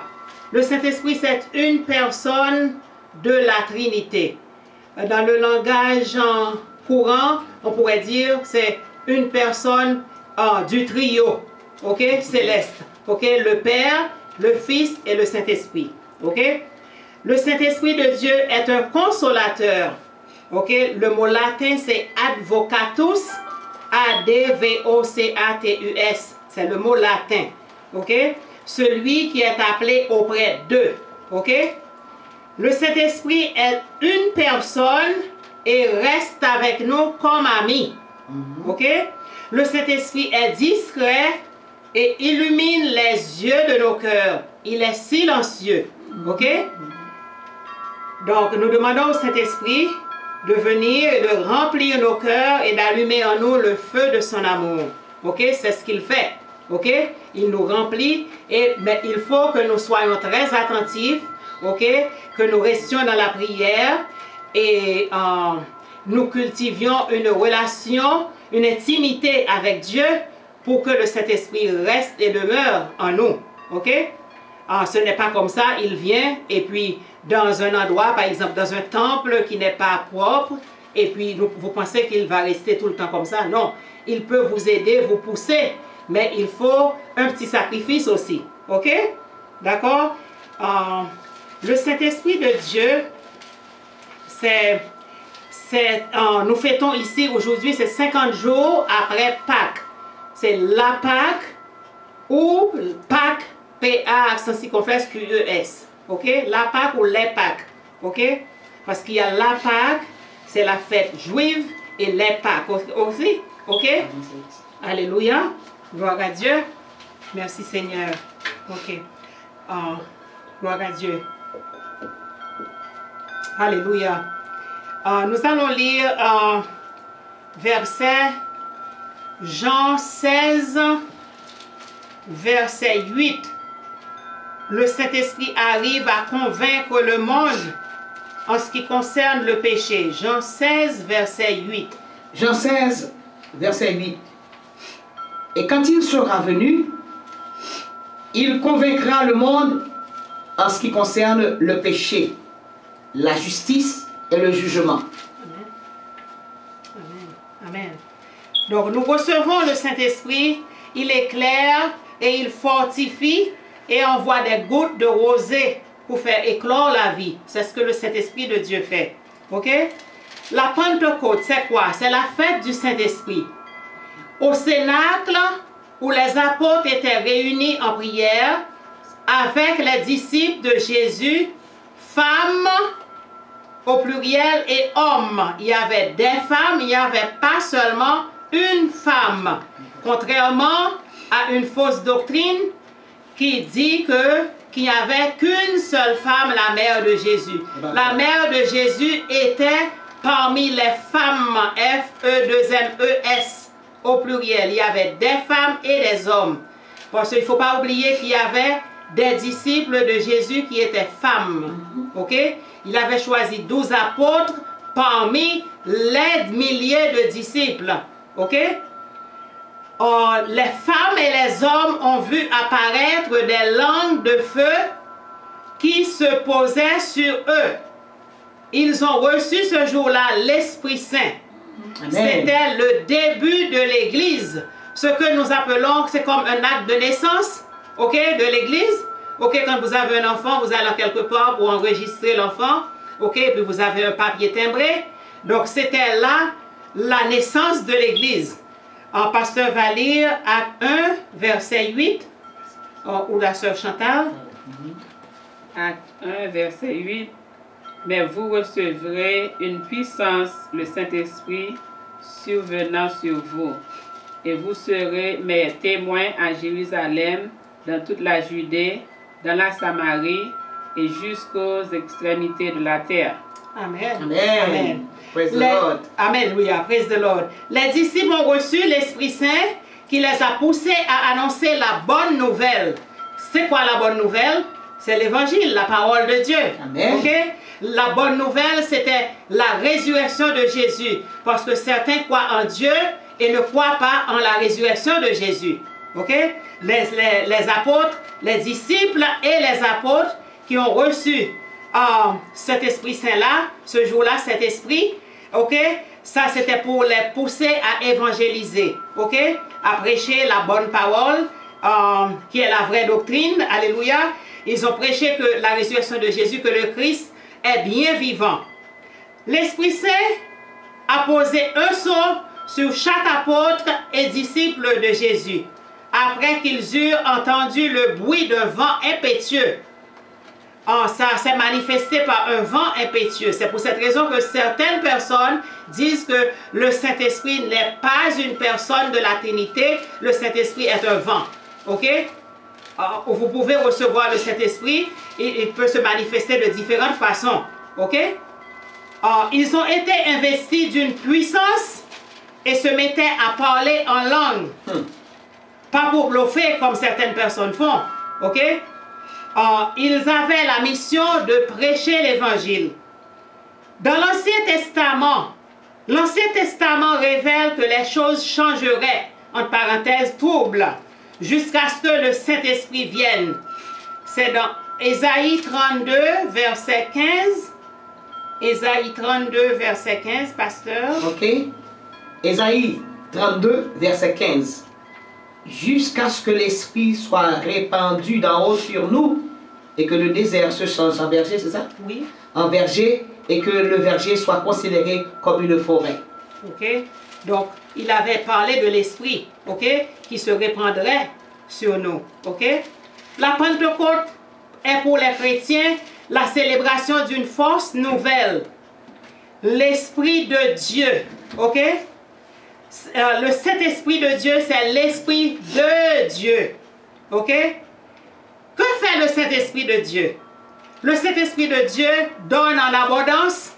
Le Saint-Esprit, c'est une personne de la Trinité. Dans le langage courant, on pourrait dire c'est une personne du trio, ok, céleste, ok, le Père, le Fils et le Saint-Esprit, ok. Le Saint-Esprit de Dieu est un consolateur, ok. Le mot latin c'est advocatus, A-D-V-O-C-A-T-U-S, c'est le mot latin, ok. Celui qui est appelé auprès d'eux, ok. Le Saint-Esprit est une personne et reste avec nous comme ami. Ok? Le Saint-Esprit est discret et illumine les yeux de nos cœurs. Il est silencieux. Ok? Donc, nous demandons au Saint-Esprit de venir et de remplir nos cœurs et d'allumer en nous le feu de son amour. Ok? C'est ce qu'il fait. Ok? Il nous remplit, mais il faut que nous soyons très attentifs. Ok? Que nous restions dans la prière et nous cultivions une relation, une intimité avec Dieu pour que le Saint-Esprit reste et demeure en nous. Ok? Ce n'est pas comme ça, il vient et puis dans un endroit, par exemple dans un temple qui n'est pas propre, et puis vous pensez qu'il va rester tout le temps comme ça. Non, il peut vous aider, vous pousser, mais il faut un petit sacrifice aussi. Ok? D'accord? Le Saint-Esprit de Dieu, nous fêtons ici aujourd'hui, c'est 50 jours après Pâques. C'est la Pâques ou Pâques, P-A, accent circonflexe, Q-E-S. Ok? La Pâques ou les Pâques. Ok? Parce qu'il y a la Pâques, c'est la fête juive, et les Pâques aussi. Ok? Alléluia. Gloire à Dieu. Merci Seigneur. Ok. Gloire à Dieu. Alléluia. Nous allons lire verset Jean 16, verset 8. Le Saint-Esprit arrive à convaincre le monde en ce qui concerne le péché. Jean 16, verset 8. Jean 16, verset 8. Et quand il sera venu, il convaincra le monde en ce qui concerne le péché, la justice et le jugement. Amen. Amen. Amen. Donc nous recevons le Saint-Esprit, il éclaire et il fortifie et envoie des gouttes de rosée pour faire éclore la vie. C'est ce que le Saint-Esprit de Dieu fait. Ok? La Pentecôte, c'est quoi? C'est la fête du Saint-Esprit. Au cénacle où les apôtres étaient réunis en prière avec les disciples de Jésus, femmes au pluriel et hommes. Il y avait des femmes, il n'y avait pas seulement une femme. Contrairement à une fausse doctrine qui dit qu'il n'y avait qu'une seule femme, la mère de Jésus. La mère de Jésus était parmi les femmes, F-E-2-M-E-S, au pluriel. Il y avait des femmes et des hommes. Parce qu'il ne faut pas oublier qu'il y avait des disciples de Jésus qui étaient femmes. Ok? Il avait choisi 12 apôtres parmi les milliers de disciples. Ok? Les femmes et les hommes ont vu apparaître des langues de feu qui se posaient sur eux. Ils ont reçu ce jour-là l'Esprit Saint. C'était le début de l'Église. Ce que nous appelons, c'est comme un acte de naissance, ok, de l'Église. Ok, quand vous avez un enfant, vous allez quelque part pour enregistrer l'enfant. Ok, et puis vous avez un papier timbré. Donc c'était là la naissance de l'Église. Un pasteur va lire Acte 1, verset 8, ou la sœur Chantal. Acte 1, verset 8. Mais vous recevrez une puissance, le Saint-Esprit, survenant sur vous. Et vous serez mes témoins à Jérusalem, dans toute la Judée, dans la Samarie et jusqu'aux extrémités de la terre. Amen. Amen. Amen. Praise the Lord. Amen, oui, praise the Lord. Les disciples ont reçu l'Esprit Saint qui les a poussés à annoncer la bonne nouvelle. C'est quoi la bonne nouvelle? C'est l'évangile, la parole de Dieu. Amen. Okay? La bonne nouvelle, c'était la résurrection de Jésus. Parce que certains croient en Dieu et ne croient pas en la résurrection de Jésus. Okay? Les apôtres, les disciples et les apôtres qui ont reçu cet Esprit Saint-là, ce jour-là, cet Esprit, ok? Ça, c'était pour les pousser à évangéliser, ok? À prêcher la bonne parole, qui est la vraie doctrine, alléluia. Ils ont prêché que la résurrection de Jésus, que le Christ est bien vivant. L'Esprit Saint a posé un sceau sur chaque apôtre et disciple de Jésus, après qu'ils eurent entendu le bruit d'un vent impétueux. ça s'est manifesté par un vent impétueux. C'est pour cette raison que certaines personnes disent que le Saint-Esprit n'est pas une personne de la Trinité, le Saint-Esprit est un vent. Ok? Vous pouvez recevoir le Saint-Esprit, il peut se manifester de différentes façons. Ok? Ils ont été investis d'une puissance et se mettaient à parler en langue. Pas pour bluffer comme certaines personnes font. Ok? Ils avaient la mission de prêcher l'évangile. Dans l'Ancien Testament révèle que les choses changeraient, entre parenthèses, troubles, jusqu'à ce que le Saint-Esprit vienne. C'est dans Ésaïe 32, verset 15. Ésaïe 32, verset 15, pasteur. Ok. Ésaïe 32, verset 15. Jusqu'à ce que l'Esprit soit répandu d'en haut sur nous et que le désert se change en verger, c'est ça? Oui. En verger, et que le verger soit considéré comme une forêt. Ok. Donc, il avait parlé de l'Esprit, ok, qui se répandrait sur nous. Ok. La Pentecôte est pour les chrétiens la célébration d'une force nouvelle. L'Esprit de Dieu. Ok. Le Saint-Esprit de Dieu, c'est l'Esprit de Dieu. Ok? Que fait le Saint-Esprit de Dieu? Le Saint-Esprit de Dieu donne en abondance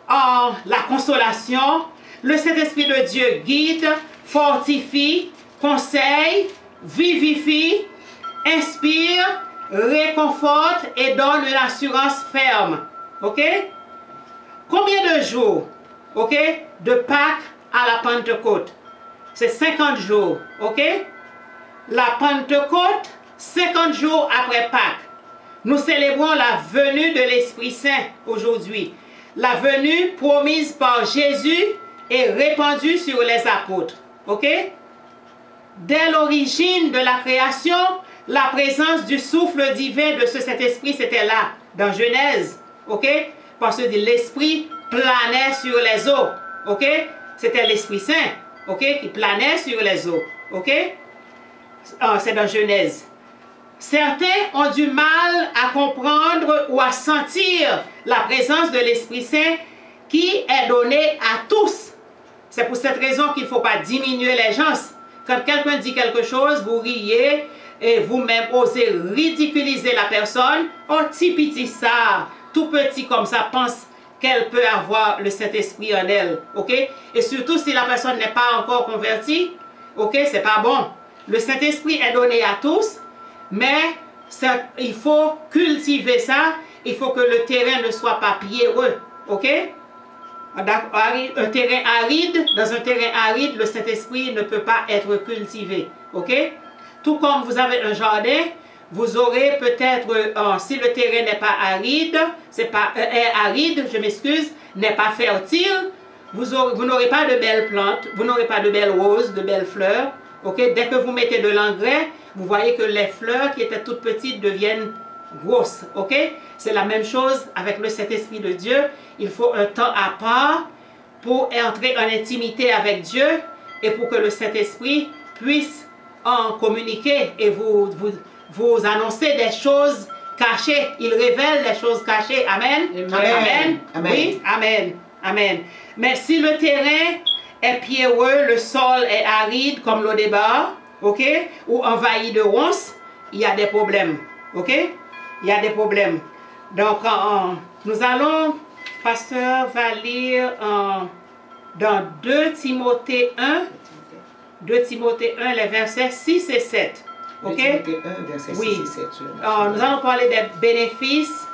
la consolation. Le Saint-Esprit de Dieu guide, fortifie, conseille, vivifie, inspire, réconforte et donne une assurance ferme. Ok? Combien de jours, ok, de Pâques à la Pentecôte? C'est 50 jours, ok? La Pentecôte, 50 jours après Pâques. Nous célébrons la venue de l'Esprit Saint aujourd'hui. La venue promise par Jésus et répandue sur les apôtres, ok? Dès l'origine de la création, la présence du souffle divin de ce Saint-Esprit, c'était là, dans Genèse, ok? Parce que l'Esprit planait sur les eaux, ok? C'était l'Esprit Saint, ok, qui planait sur les eaux, ok? C'est dans Genèse. Certains ont du mal à comprendre ou à sentir la présence de l'Esprit Saint qui est donné à tous. C'est pour cette raison qu'il ne faut pas diminuer les gens. Quand quelqu'un dit quelque chose, vous riez et vous-même osez ridiculiser la personne. Oh, petit ça, tout petit comme ça, pense qu'elle peut avoir le Saint-Esprit en elle, ok? Et surtout si la personne n'est pas encore convertie, ok, c'est pas bon. Le Saint-Esprit est donné à tous, mais il faut cultiver ça, il faut que le terrain ne soit pas pierreux, ok? Un terrain aride, dans un terrain aride, le Saint-Esprit ne peut pas être cultivé, ok? Tout comme vous avez un jardin, vous aurez peut-être, si le terrain n'est pas aride, est aride, je m'excuse, n'est pas fertile, vous n'aurez pas de belles plantes, vous n'aurez pas de belles roses, de belles fleurs. Okay? Dès que vous mettez de l'engrais, vous voyez que les fleurs qui étaient toutes petites deviennent grosses. Okay? C'est la même chose avec le Saint-Esprit de Dieu. Il faut un temps à part pour entrer en intimité avec Dieu et pour que le Saint-Esprit puisse en communiquer et vous annoncer des choses cachées. Il révèle les choses cachées. Amen. Amen. Amen. Amen. Oui. Amen. Amen. Mais si le terrain est pierreux, le sol est aride comme l'eau des bars, ok, ou envahi de ronces, il y a des problèmes. Ok? Il y a des problèmes. Donc, nous allons, pasteur va lire dans 2 Timothée 1, 2 Timothée 1, les versets 6 et 7. Ok? 2 Timothée 1, verset 6 et 7. Nous allons parler des bénéfices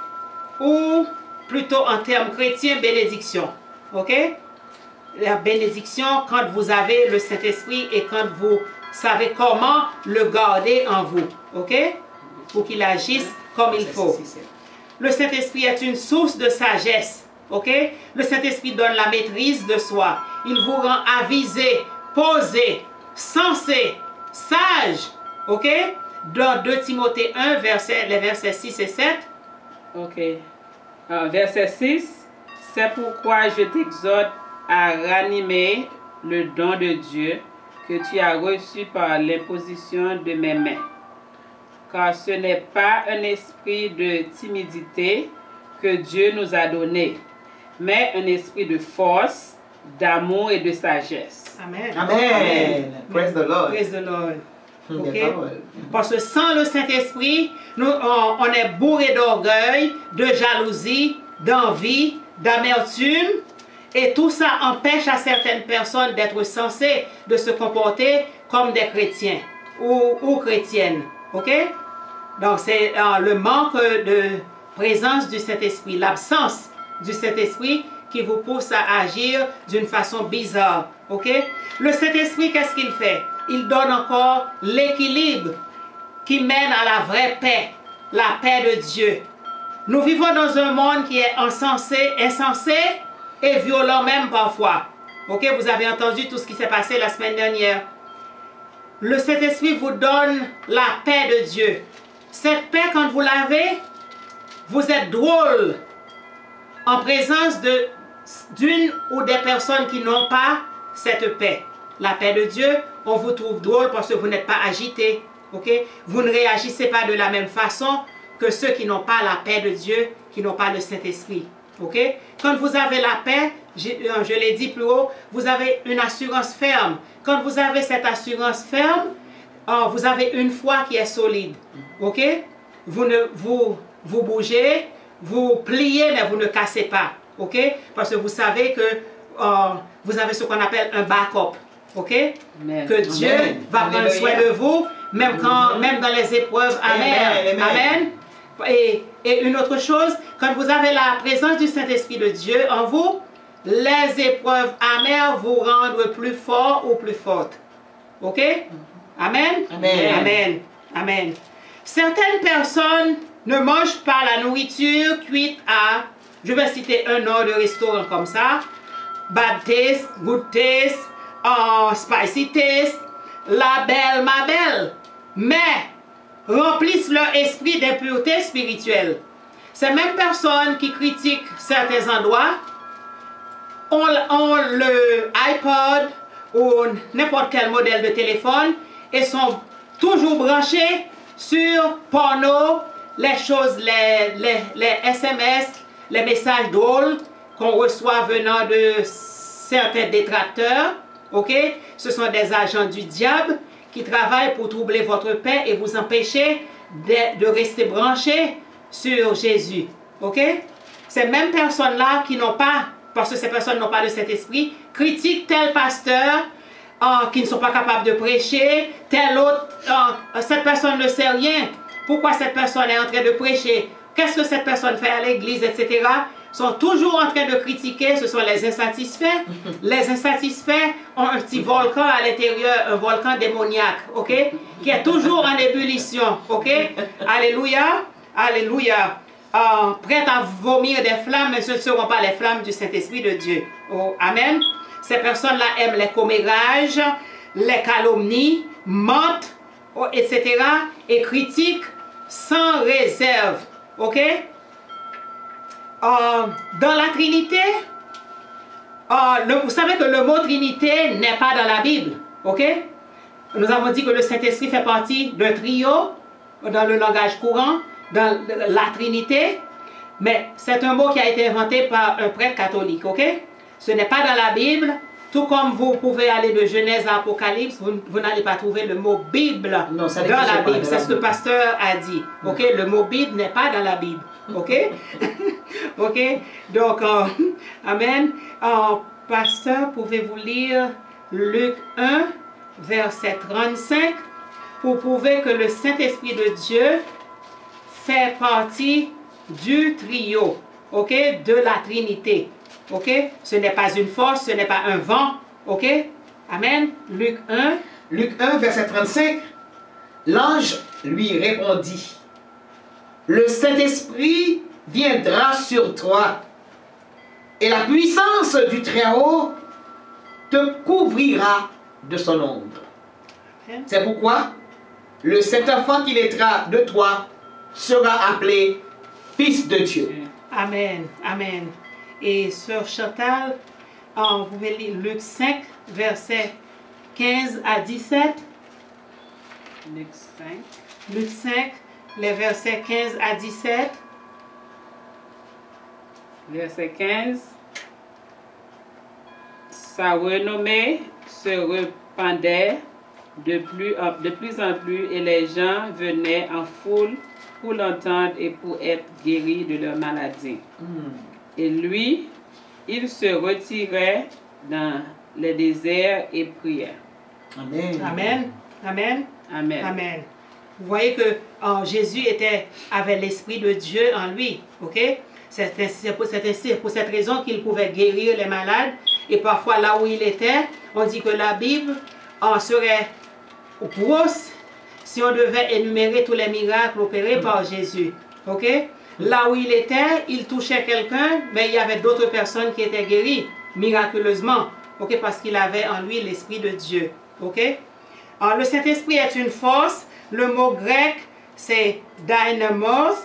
ou plutôt en termes chrétiens, bénédiction. Ok? La bénédiction quand vous avez le Saint-Esprit et quand vous savez comment le garder en vous. Ok? Pour qu'il agisse comme il faut. Le Saint-Esprit est une source de sagesse. Ok? Le Saint-Esprit donne la maîtrise de soi. Il vous rend avisé, posé, sensé, sage. Ok? Dans 2 Timothée 1, les versets 6 et 7. Ok. Verset 6. C'est pourquoi je t'exhorte à ranimer le don de Dieu que tu as reçu par l'imposition de mes mains. car ce n'est pas un esprit de timidité que Dieu nous a donné, mais un esprit de force, d'amour et de sagesse. Amen. Amen. Praise the Lord. Praise the Lord. Ok? Des paroles. Parce que sans le Saint-Esprit, on est bourré d'orgueil, de jalousie, d'envie, d'amertume. Et tout ça empêche à certaines personnes d'être sensées, de se comporter comme des chrétiens ou chrétiennes. Ok? Donc c'est le manque de présence du Saint-Esprit, l'absence du Saint-Esprit qui vous pousse à agir d'une façon bizarre. Ok? Le Saint-Esprit, qu'est-ce qu'il fait? Il donne encore l'équilibre qui mène à la vraie paix, la paix de Dieu. Nous vivons dans un monde qui est insensé et violent même parfois. Ok? Vous avez entendu tout ce qui s'est passé la semaine dernière. Le Saint-Esprit vous donne la paix de Dieu. Cette paix, quand vous l'avez, vous êtes drôle en présence d'une ou des personnes qui n'ont pas cette paix. La paix de Dieu, on vous trouve drôle parce que vous n'êtes pas agité. Okay? Vous ne réagissez pas de la même façon que ceux qui n'ont pas la paix de Dieu, qui n'ont pas le Saint-Esprit. Okay? Quand vous avez la paix, je l'ai dit plus haut, vous avez une assurance ferme. Quand vous avez cette assurance ferme, vous avez une foi qui est solide. Okay? Vous bougez, vous pliez, mais vous ne cassez pas. Okay? Parce que vous savez que vous avez ce qu'on appelle un backup. Okay? Que Dieu va prendre soin de vous, même dans les épreuves amères. Amen. Et une autre chose, quand vous avez la présence du Saint-Esprit de Dieu en vous, les épreuves amères vous rendent plus fort ou plus forte. Ok? Amen? Amen. Amen. Amen. Certaines personnes ne mangent pas la nourriture cuite à, je vais citer un nom de restaurant comme ça, bad taste, good taste, spicy taste, la belle, ma belle, mais remplissent leur esprit d'impureté spirituelle. Ces mêmes personnes qui critiquent certains endroits ont le iPod ou n'importe quel modèle de téléphone et sont toujours branchés sur porno, les choses, les SMS, les messages drôles qu'on reçoit venant de certains détracteurs. Ok? Ce sont des agents du diable qui travaillent pour troubler votre paix et vous empêcher de rester branchés sur Jésus. Ok? Ces mêmes personnes-là qui n'ont pas, parce que ces personnes n'ont pas de cet esprit, critiquent tel pasteur qui ne sont pas capables de prêcher, tel autre, cette personne ne sait rien. Pourquoi cette personne est en train de prêcher? Qu'est-ce que cette personne fait à l'église, etc. Sont toujours en train de critiquer, ce sont les insatisfaits. Les insatisfaits ont un petit volcan à l'intérieur, un volcan démoniaque, ok? Qui est toujours en ébullition, ok? Alléluia, alléluia. Prêt à vomir des flammes, mais ce ne seront pas les flammes du Saint-Esprit de Dieu. Oh, amen. Ces personnes-là aiment les commérages, les calomnies, mentent, etc. et critiquent sans réserve, ok? Dans la Trinité, vous savez que le mot Trinité n'est pas dans la Bible, ok? Nous avons dit que le Saint-Esprit fait partie d'un trio dans le langage courant, dans la Trinité, mais c'est un mot qui a été inventé par un prêtre catholique, ok? Ce n'est pas dans la Bible, tout comme vous pouvez aller de Genèse à Apocalypse, vous n'allez pas trouver le mot Bible dans la Bible. C'est ce que le pasteur a dit, ok? Le mot Bible n'est pas dans la Bible, ok? Ok? Donc, amen. Pasteur, pouvez-vous lire Luc 1, verset 35, pour prouver que le Saint-Esprit de Dieu fait partie du trio, ok? De la Trinité, ok? Ce n'est pas une force, ce n'est pas un vent, ok? Amen. Luc 1. Luc 1, verset 35. L'ange lui répondit: le Saint-Esprit viendra sur toi, et la puissance du Très-Haut te couvrira de son ombre. C'est pourquoi le Saint-Enfant qui naîtra de toi sera appelé Fils de Dieu. Amen, amen. Et Sœur Chantal, vous pouvez lire Luc 5, versets 15 à 17. Luc 5. Luc 5, les versets 15 à 17. Verset 15. Sa renommée se répandait de plus en plus et les gens venaient en foule pour l'entendre et pour être guéris de leur maladie. Et lui, il se retirait dans les déserts et priait. Amen. Amen. Amen. Amen. Amen. Vous voyez que Jésus avait l'Esprit de Dieu en lui. Ok? C'est pour cette raison qu'il pouvait guérir les malades. Et parfois, là où il était, on dit que la Bible en serait grosse si on devait énumérer tous les miracles opérés par Jésus. Ok? Là où il était, il touchait quelqu'un, mais il y avait d'autres personnes qui étaient guéries miraculeusement. Ok? Parce qu'il avait en lui l'Esprit de Dieu. Ok? Alors, le Saint-Esprit est une force. Le mot grec, c'est dynamos.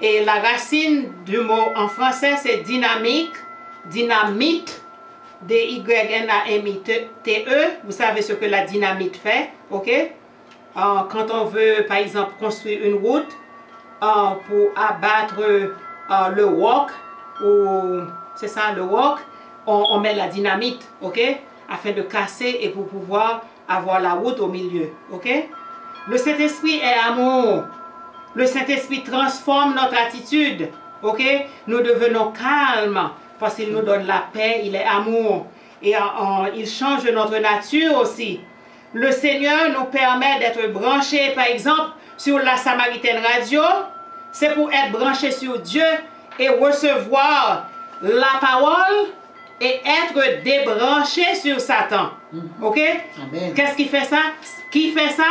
Et la racine du mot en français, c'est dynamique, dynamite, D-Y-N-A-M-I-T-E. Vous savez ce que la dynamite fait, ok? Quand on veut, par exemple, construire une route pour abattre le wok, ou c'est ça, le wok, on met la dynamite, ok? Afin de casser et pour pouvoir avoir la route au milieu, ok? Le Saint-Esprit est amour. Le Saint-Esprit transforme notre attitude. Ok? Nous devenons calmes parce qu'il nous donne la paix, il est amour. Et il change notre nature aussi. Le Seigneur nous permet d'être branchés, par exemple, sur la Samaritaine Radio. C'est pour être branché sur Dieu et recevoir la parole et être débranché sur Satan. Ok? Amen. Qu'est-ce qui fait ça? Qui fait ça?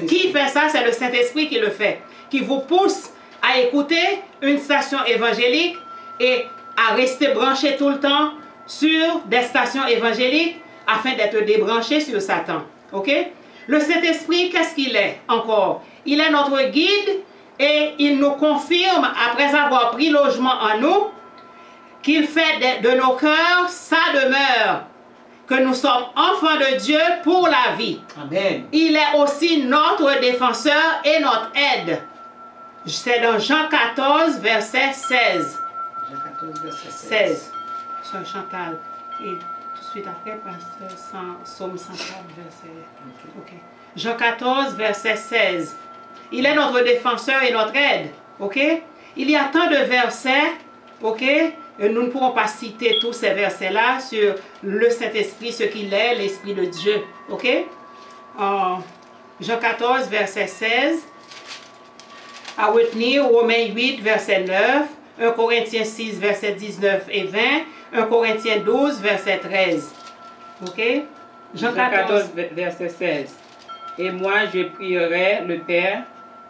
Qui fait ça, c'est le Saint-Esprit qui le fait, qui vous pousse à écouter une station évangélique et à rester branché tout le temps sur des stations évangéliques afin d'être débranché sur Satan. Ok? Le Saint-Esprit, qu'est-ce qu'il est encore? Il est notre guide et il nous confirme, après avoir pris logement en nous, qu'il fait de nos cœurs sa demeure. Que nous sommes enfants de Dieu pour la vie. Amen. Il est aussi notre défenseur et notre aide. C'est dans Jean 14, verset 16. Jean 14, verset 16. Sœur Chantal. Et tout de suite après, Psaume 104, verset. Okay. Jean 14, verset 16. Il est notre défenseur et notre aide. Ok? Il y a tant de versets. Ok? Nous ne pourrons pas citer tous ces versets-là sur le Saint-Esprit, ce qu'il est, l'Esprit de Dieu. Ok? Jean 14, verset 16. À retenir, Romains 8, verset 9. 1 Corinthiens 6, verset 19 et 20. 1 Corinthiens 12, verset 13. Ok? Jean 14, verset 16. Et moi, je prierai le Père,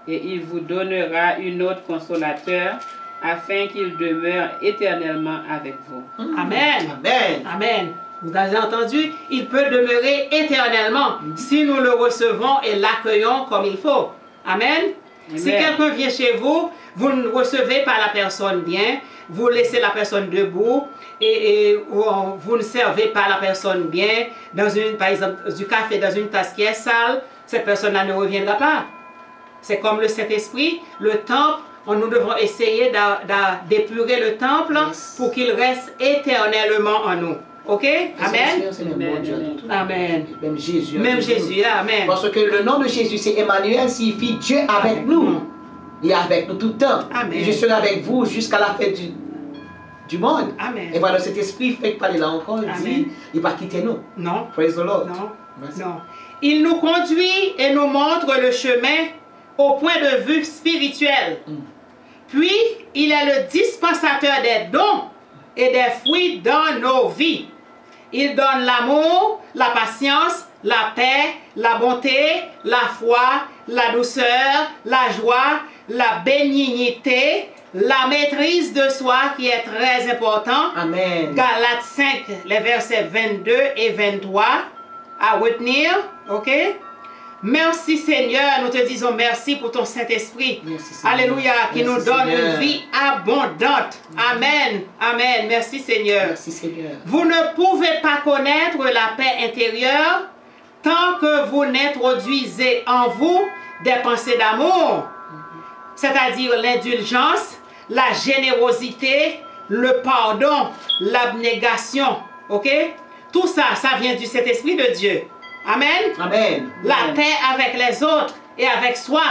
et il vous donnera une autre consolateur, afin qu'il demeure éternellement avec vous. Amen. Amen. Amen. Vous avez entendu? Il peut demeurer éternellement si nous le recevons et l'accueillons comme il faut. Amen. Si quelqu'un vient chez vous, vous ne recevez pas la personne bien, vous laissez la personne debout et vous ne servez pas la personne bien, par exemple, du café dans une tasse qui est sale, cette personne-là ne reviendra pas. C'est comme le Saint-Esprit, le temple. Nous devons essayer d'épurer le temple pour qu'il reste éternellement en nous. Ok? Amen? Amen. Même Jésus. Même Jésus. Amen. Parce que le nom de Jésus, c'est Emmanuel, signifie Dieu avec nous. Il est avec nous tout le temps. Amen. Et je serai avec vous jusqu'à la fin du monde. Amen. Et voilà, cet esprit fait parler là encore, il dit, il ne va pas quitter nous. Non. Praise the Lord. Non. Merci. Non. Il nous conduit et nous montre le chemin au point de vue spirituel. Puis, il est le dispensateur des dons et des fruits dans nos vies. Il donne l'amour, la patience, la paix, la bonté, la foi, la douceur, la joie, la bénignité, la maîtrise de soi qui est très important. Amen. Galates 5, les versets 22 et 23 à retenir. Ok? Merci Seigneur, nous te disons merci pour ton Saint-Esprit. Alléluia, qui nous donne une vie abondante. Amen, amen. Merci Seigneur. Merci Seigneur. Vous ne pouvez pas connaître la paix intérieure tant que vous n'introduisez en vous des pensées d'amour, c'est-à-dire l'indulgence, la générosité, le pardon, l'abnégation. Ok? Tout ça, ça vient du Saint-Esprit de Dieu. Amen. Amen. La paix avec les autres et avec soi.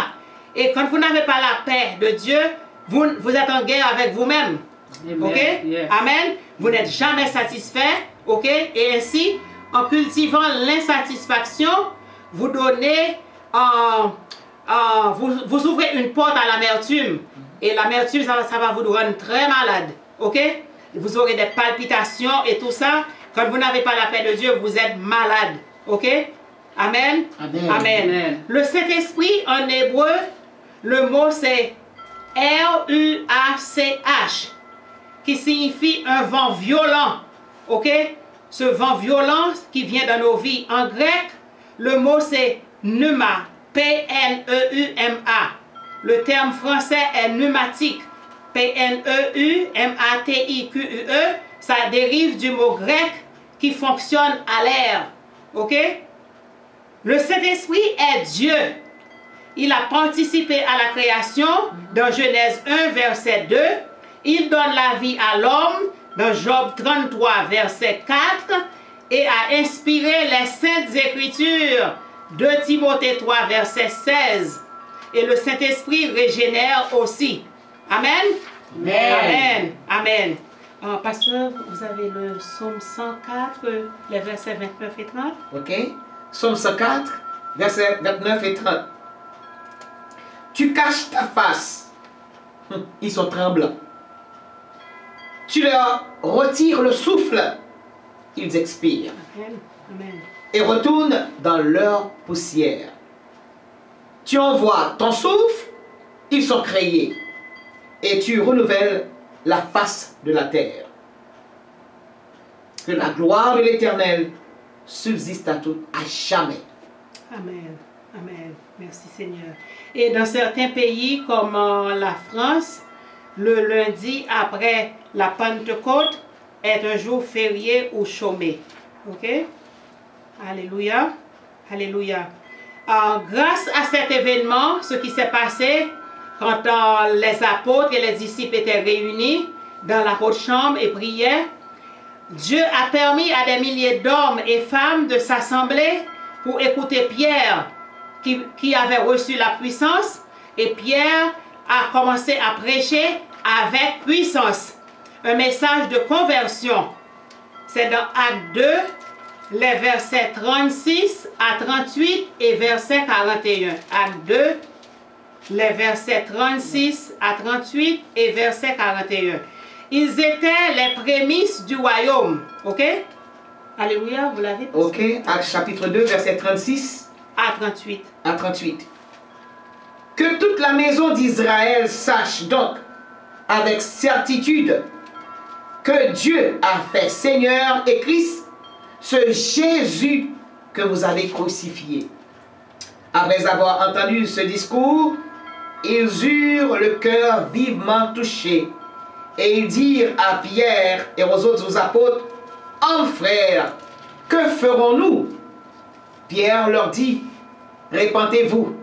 Et quand vous n'avez pas la paix de Dieu, vous êtes en guerre avec vous-même. Ok? Yes. Amen. Vous n'êtes jamais satisfait. Ok? Et ainsi, en cultivant l'insatisfaction, vous donnez, vous ouvrez une porte à l'amertume. Et l'amertume, ça va vous rendre très malade. Ok? Vous aurez des palpitations et tout ça. Quand vous n'avez pas la paix de Dieu, vous êtes malade. Ok? Amen. Amen. Amen. Amen. Le Saint-Esprit, en hébreu, le mot c'est R-U-A-C-H, qui signifie un vent violent. Ok? Ce vent violent qui vient dans nos vies. En grec, le mot c'est pneuma. P-N-E-U-M-A. Le terme français est pneumatique. P-N-E-U-M-A-T-I-Q-U-E. Ça dérive du mot grec qui fonctionne à l'air. Ok? Le Saint-Esprit est Dieu. Il a participé à la création dans Genèse 1, verset 2. Il donne la vie à l'homme dans Job 33, verset 4. Et a inspiré les saintes écritures. 2 Timothée 3, verset 16. Et le Saint-Esprit régénère aussi. Amen. Amen. Amen. Amen. Pasteur, vous avez le psaume 104, les versets 29 et 30. Ok? Psaume 104, versets 29 et 30. Tu caches ta face. Ils sont tremblants. Tu leur retires le souffle. Ils expirent. Amen. Amen. Et retournent dans leur poussière. Tu envoies ton souffle, ils sont créés. Et tu renouvelles la face de la terre. Que la gloire de l'Éternel subsiste à tout, à jamais. Amen. Amen. Merci Seigneur. Et dans certains pays comme la France, le lundi après la Pentecôte est un jour férié ou chômé. Ok? Alléluia. Alléluia. Grâce à cet événement, ce qui s'est passé quand les apôtres et les disciples étaient réunis dans la haute chambre et priaient, Dieu a permis à des milliers d'hommes et femmes de s'assembler pour écouter Pierre qui avait reçu la puissance, et Pierre a commencé à prêcher avec puissance un message de conversion. C'est dans Actes 2, les versets 36 à 38 et verset 41. Actes 2, les versets 36 à 38 et verset 41. Ils étaient les prémices du royaume. Ok? Alléluia, vous l'avez? Ok, Actes chapitre 2, verset 36 à 38. à 38. Que toute la maison d'Israël sache donc avec certitude que Dieu a fait Seigneur et Christ ce Jésus que vous avez crucifié. Après avoir entendu ce discours, ils eurent le cœur vivement touché et ils dirent à Pierre et aux autres apôtres: Hommes frères, que ferons-nous? Pierre leur dit: Répentez-vous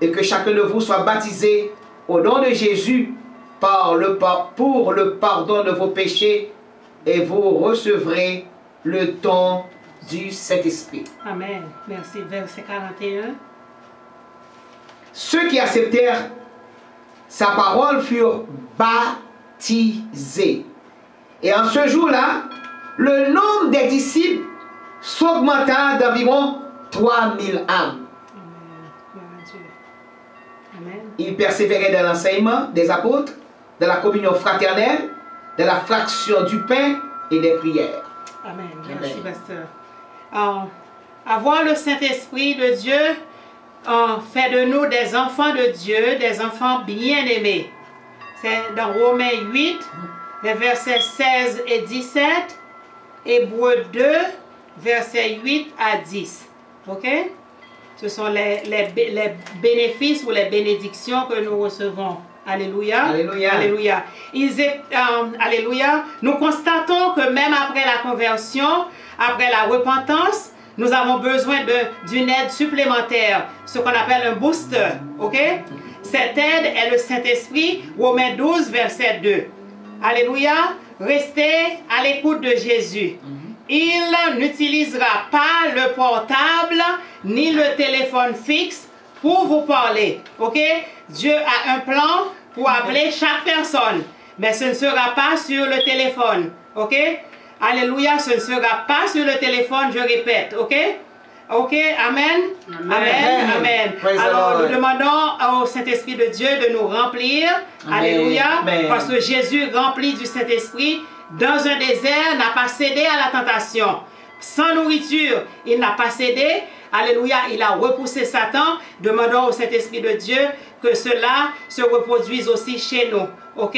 et que chacun de vous soit baptisé au nom de Jésus pour le pardon de vos péchés et vous recevrez le don du Saint-Esprit. Amen. Merci. Verset 41. Ceux qui acceptèrent sa parole furent baptisés. Et en ce jour-là, le nombre des disciples s'augmenta d'environ 3000 âmes. Amen. Gloire à Dieu. Amen. Ils persévéraient dans l'enseignement des apôtres, dans la communion fraternelle, dans la fraction du pain et des prières. Amen. Merci, Amen. pasteur. Avoir le Saint-Esprit de Dieu fait de nous des enfants de Dieu, des enfants bien-aimés. C'est dans Romains 8, les versets 16 et 17, Hébreux 2, versets 8 à 10. Ok? Ce sont les bénéfices ou les bénédictions que nous recevons. Alléluia. Alléluia. Alléluia. Alléluia. Nous constatons que même après la conversion, après la repentance, nous avons besoin d'une aide supplémentaire, ce qu'on appelle un booster, ok? Cette aide est le Saint-Esprit, Romains 12, verset 2. Alléluia, restez à l'écoute de Jésus. Il n'utilisera pas le portable ni le téléphone fixe pour vous parler, ok? Dieu a un plan pour appeler chaque personne, mais ce ne sera pas sur le téléphone, ok? Alléluia, ce ne sera pas sur le téléphone, je répète, ok? Ok, amen. Amen. Amen. Alors, nous demandons au Saint-Esprit de Dieu de nous remplir. Amen. Alléluia. Amen. Parce que Jésus, rempli du Saint-Esprit, dans un désert, n'a pas cédé à la tentation. Sans nourriture, il n'a pas cédé. Alléluia, il a repoussé Satan. Demandons au Saint-Esprit de Dieu que cela se reproduise aussi chez nous. Ok?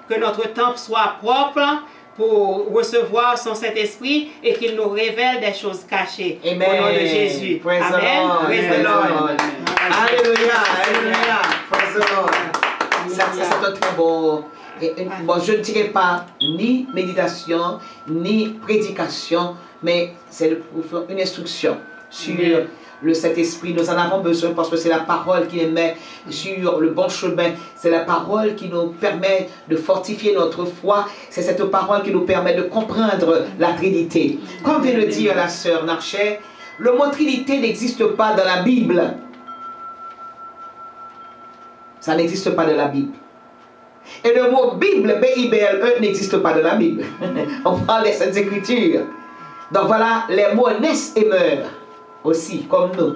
Que notre temple soit propre pour recevoir son Saint-Esprit et qu'il nous révèle des choses cachées. Amen. Au nom de Jésus. Praise Amen. Praise the Lord. Alléluia. Alléluia. Praise the Lord. C'est un très bon. Bon, je ne dirais pas ni méditation, ni prédication, mais c'est une instruction sur le Saint-Esprit. Nous en avons besoin parce que c'est la parole qui les met sur le bon chemin. C'est la parole qui nous permet de fortifier notre foi. C'est cette parole qui nous permet de comprendre la Trinité. Comme vient de dire la sœur Narchet, le mot Trinité n'existe pas dans la Bible. Ça n'existe pas dans la Bible. Et le mot Bible, B-I-B-L-E, n'existe pas dans la Bible. On parle des Saintes Écritures. Donc voilà, les mots naissent et meurent aussi, comme nous.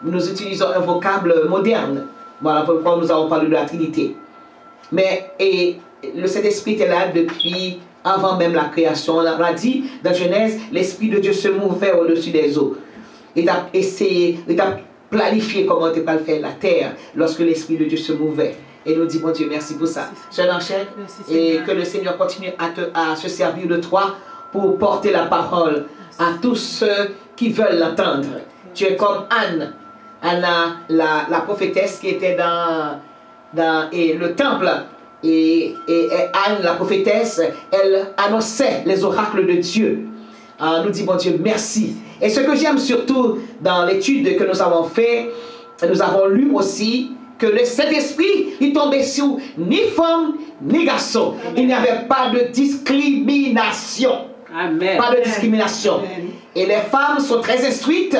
Nous utilisons un vocable moderne. Voilà pourquoi nous avons parlé de la Trinité. Mais le Saint-Esprit est là depuis avant même la création. On a dit dans Genèse, l'Esprit de Dieu se mouvait au-dessus des eaux. Il a essayé, il a planifié comment il va faire la terre lorsque l'Esprit de Dieu se mouvait. Et nous disons, bon Dieu, merci pour ça. Sœur Nanchelle, et que le Seigneur continue à se servir de toi pour porter la parole à tous ceux qui veulent l'entendre. Tu es comme Anne, Anna, la prophétesse qui était dans le temple. Et Anne, la prophétesse, elle annonçait les oracles de Dieu. Nous disons, bon Dieu, merci. Et ce que j'aime surtout dans l'étude que nous avons fait, nous avons lu aussi que le Saint-Esprit, il tombait sur ni femme ni garçon. Il n'y avait pas de discrimination. Amen. Pas de discrimination. Amen. Et les femmes sont très instruites.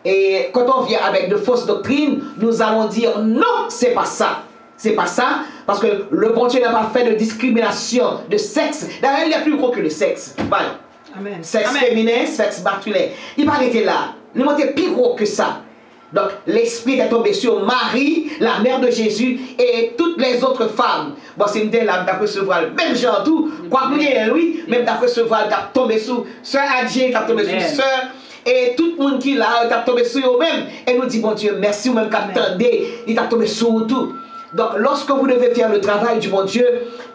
Et quand on vient avec de fausses doctrines, nous allons dire non, c'est pas ça. C'est pas ça, parce que le bon Dieu n'a pas fait de discrimination de sexe. D'ailleurs, il est plus gros que le sexe. Voilà. Amen. Sexe féminin, sexe masculin. Il n'a pas été là. Il était plus gros que ça. Donc, l'Esprit est tombé sur Marie, la mère de Jésus, et toutes les autres femmes. Bon, c'est une là, d'après ce voile, même genre tout, quoi que oui, même d'après ce voile, t'as tombé sous Sœur Adjie, t'as tombé sous Sœur, et tout le monde qui là, t'as tombé sur eux-mêmes. Et nous dit, bon Dieu, merci, ou même qu'attendez, il t'a tombé sur tout. Donc, lorsque vous devez faire le travail du bon Dieu,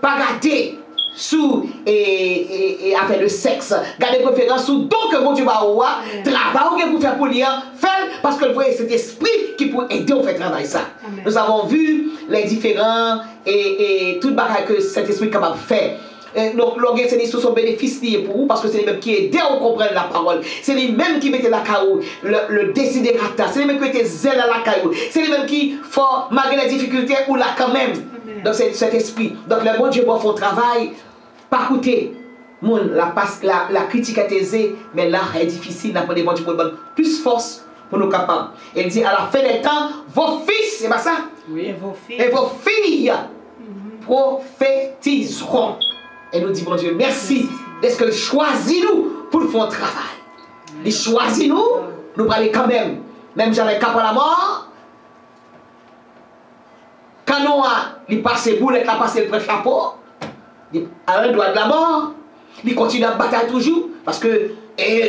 pas gâter sous et avec le sexe, gardez préférence sous donc que bon Dieu va avoir travail pour faire pour lui faire parce que vous voyez cet esprit qui peut aider à faire travail ça. Amen. Nous avons vu les différents et tout le bagage que cet esprit est capable de faire. Donc l'organisme c'est son bénéfice lié pour vous parce que c'est les mêmes qui aident à comprendre la parole, c'est les mêmes qui mettaient la caillou, le désidérata, c'est les mêmes qui mettaient zèle à la caillou, c'est les mêmes qui font malgré les difficultés ou là quand même. Donc c'est cet esprit. Donc le bon Dieu va faire travail. Pas écouter. La critique est aisée, mais l'art est difficile. N'a pas des bon Dieu pour donner plus force pour nous capables. Il dit à la fin des temps, vos fils, c'est pas ça? Oui, et vos filles prophétiseront. Et nous dit bon Dieu, merci. Est-ce que choisis-nous pour faire un travail? Il choisis-nous, nous parler quand même. Même j'avais cap à la mort. Quand il passe boulette, il a passé le chapeau, à un doigt de la mort, il continue à batailler toujours, parce que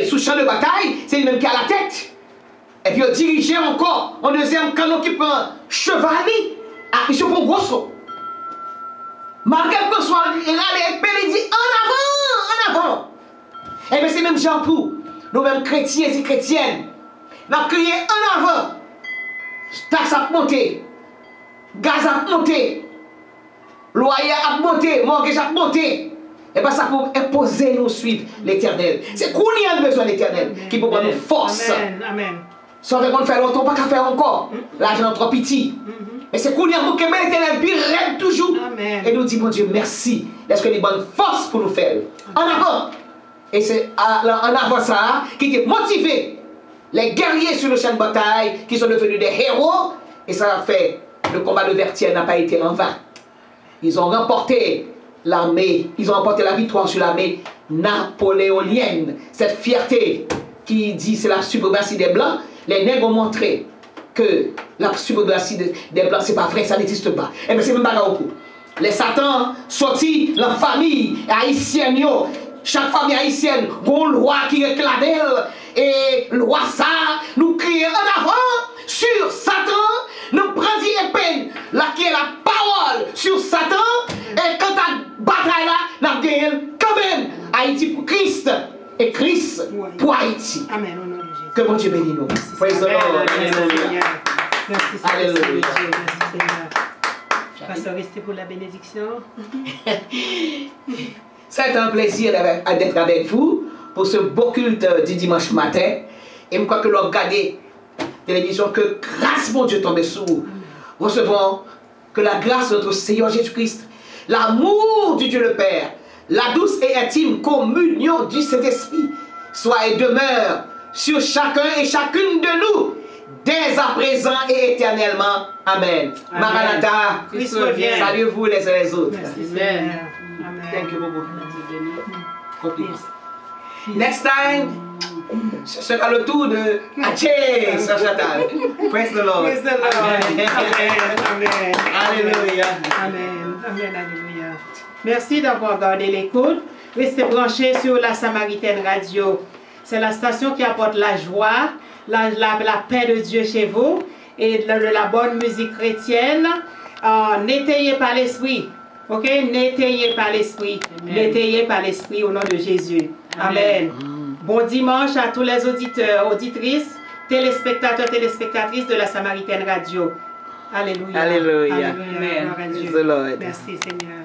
sous champ de bataille, c'est lui-même qui a la tête. Et puis il dirige encore un deuxième canon qui prend chevalier, il se prend gros saut. Malgré que ce soit, il dit en avant. Et bien c'est même Jean pour nous-mêmes chrétiens et chrétiennes, nous avons crié en avant, taxe a monté. Gaz a monté, loyer a monté, mortgage a monté. Et bien ça pour imposer nous suivre l'éternel. C'est qu'on y a besoin de l'éternel qui peut prendre force. Amen. Amen. Sans qu'on fait longtemps, pas qu'à faire encore. L'argent est trop petit. Et c'est qu'on y a beaucoup de l'éternel, puis rêve toujours. Amen. Et nous dit, mon Dieu, merci. Est-ce que les bonnes forces pour nous faire? En avant. Et c'est en avant ça qui est motivé. Les guerriers sur le champ de bataille qui sont devenus des héros. Et ça a fait, le combat de Vertières n'a pas été en vain. Ils ont remporté l'armée, ils ont remporté la victoire sur l'armée napoléonienne. Cette fierté qui dit c'est la suprématie des Blancs, les nègres ont montré que la suprématie des Blancs, c'est pas vrai, ça n'existe pas. Et bien c'est même pas au coup. Les satans sortis, la famille haïtienne, chaque famille haïtienne, une loi qui réclame elle, et loi ça, nous crions en avant sur Satan, nous prenons peine, là qui est la parole sur Satan, et quand la bataille là, nous gagnons quand même Haïti pour Christ, et Christ pour Haïti. Amen, au nom de Jésus. Que mon Dieu bénisse nous. Praise the Lord. Merci Alléluia. Seigneur. Pasteur, restez pour la bénédiction. C'est un plaisir d'être avec vous pour ce beau culte du dimanche matin. Et je crois que l'on regarde télévision, que grâce mon Dieu tombe sur vous. Recevons que la grâce de notre Seigneur Jésus-Christ, l'amour du Dieu le Père, la douce et intime communion du Saint-Esprit soit et demeure sur chacun et chacune de nous, dès à présent et éternellement. Amen. Maranatha. Christ revient. Saluez-vous les uns les autres. Merci Seigneur. Amen. Thank you beaucoup. Next time, ce sera le tour de Haché, Sœur Chantal. Praise the Lord. Praise the Lord. Amen. Amen. Alléluia. Amen. Amen. Alléluia. Merci d'avoir gardé l'écoute. Restez branchés sur la Samaritaine Radio. C'est la station qui apporte la joie, la paix de Dieu chez vous et la bonne musique chrétienne. N'étayez pas l'esprit. Ok? N'étayez pas l'esprit. N'étayez pas l'esprit au nom de Jésus. Amen. Bon dimanche à tous les auditeurs, auditrices, téléspectateurs, téléspectatrices de la Samaritaine Radio. Alléluia. Alléluia. Alléluia. Gloire à Dieu. Praise the Lord. Merci Seigneur.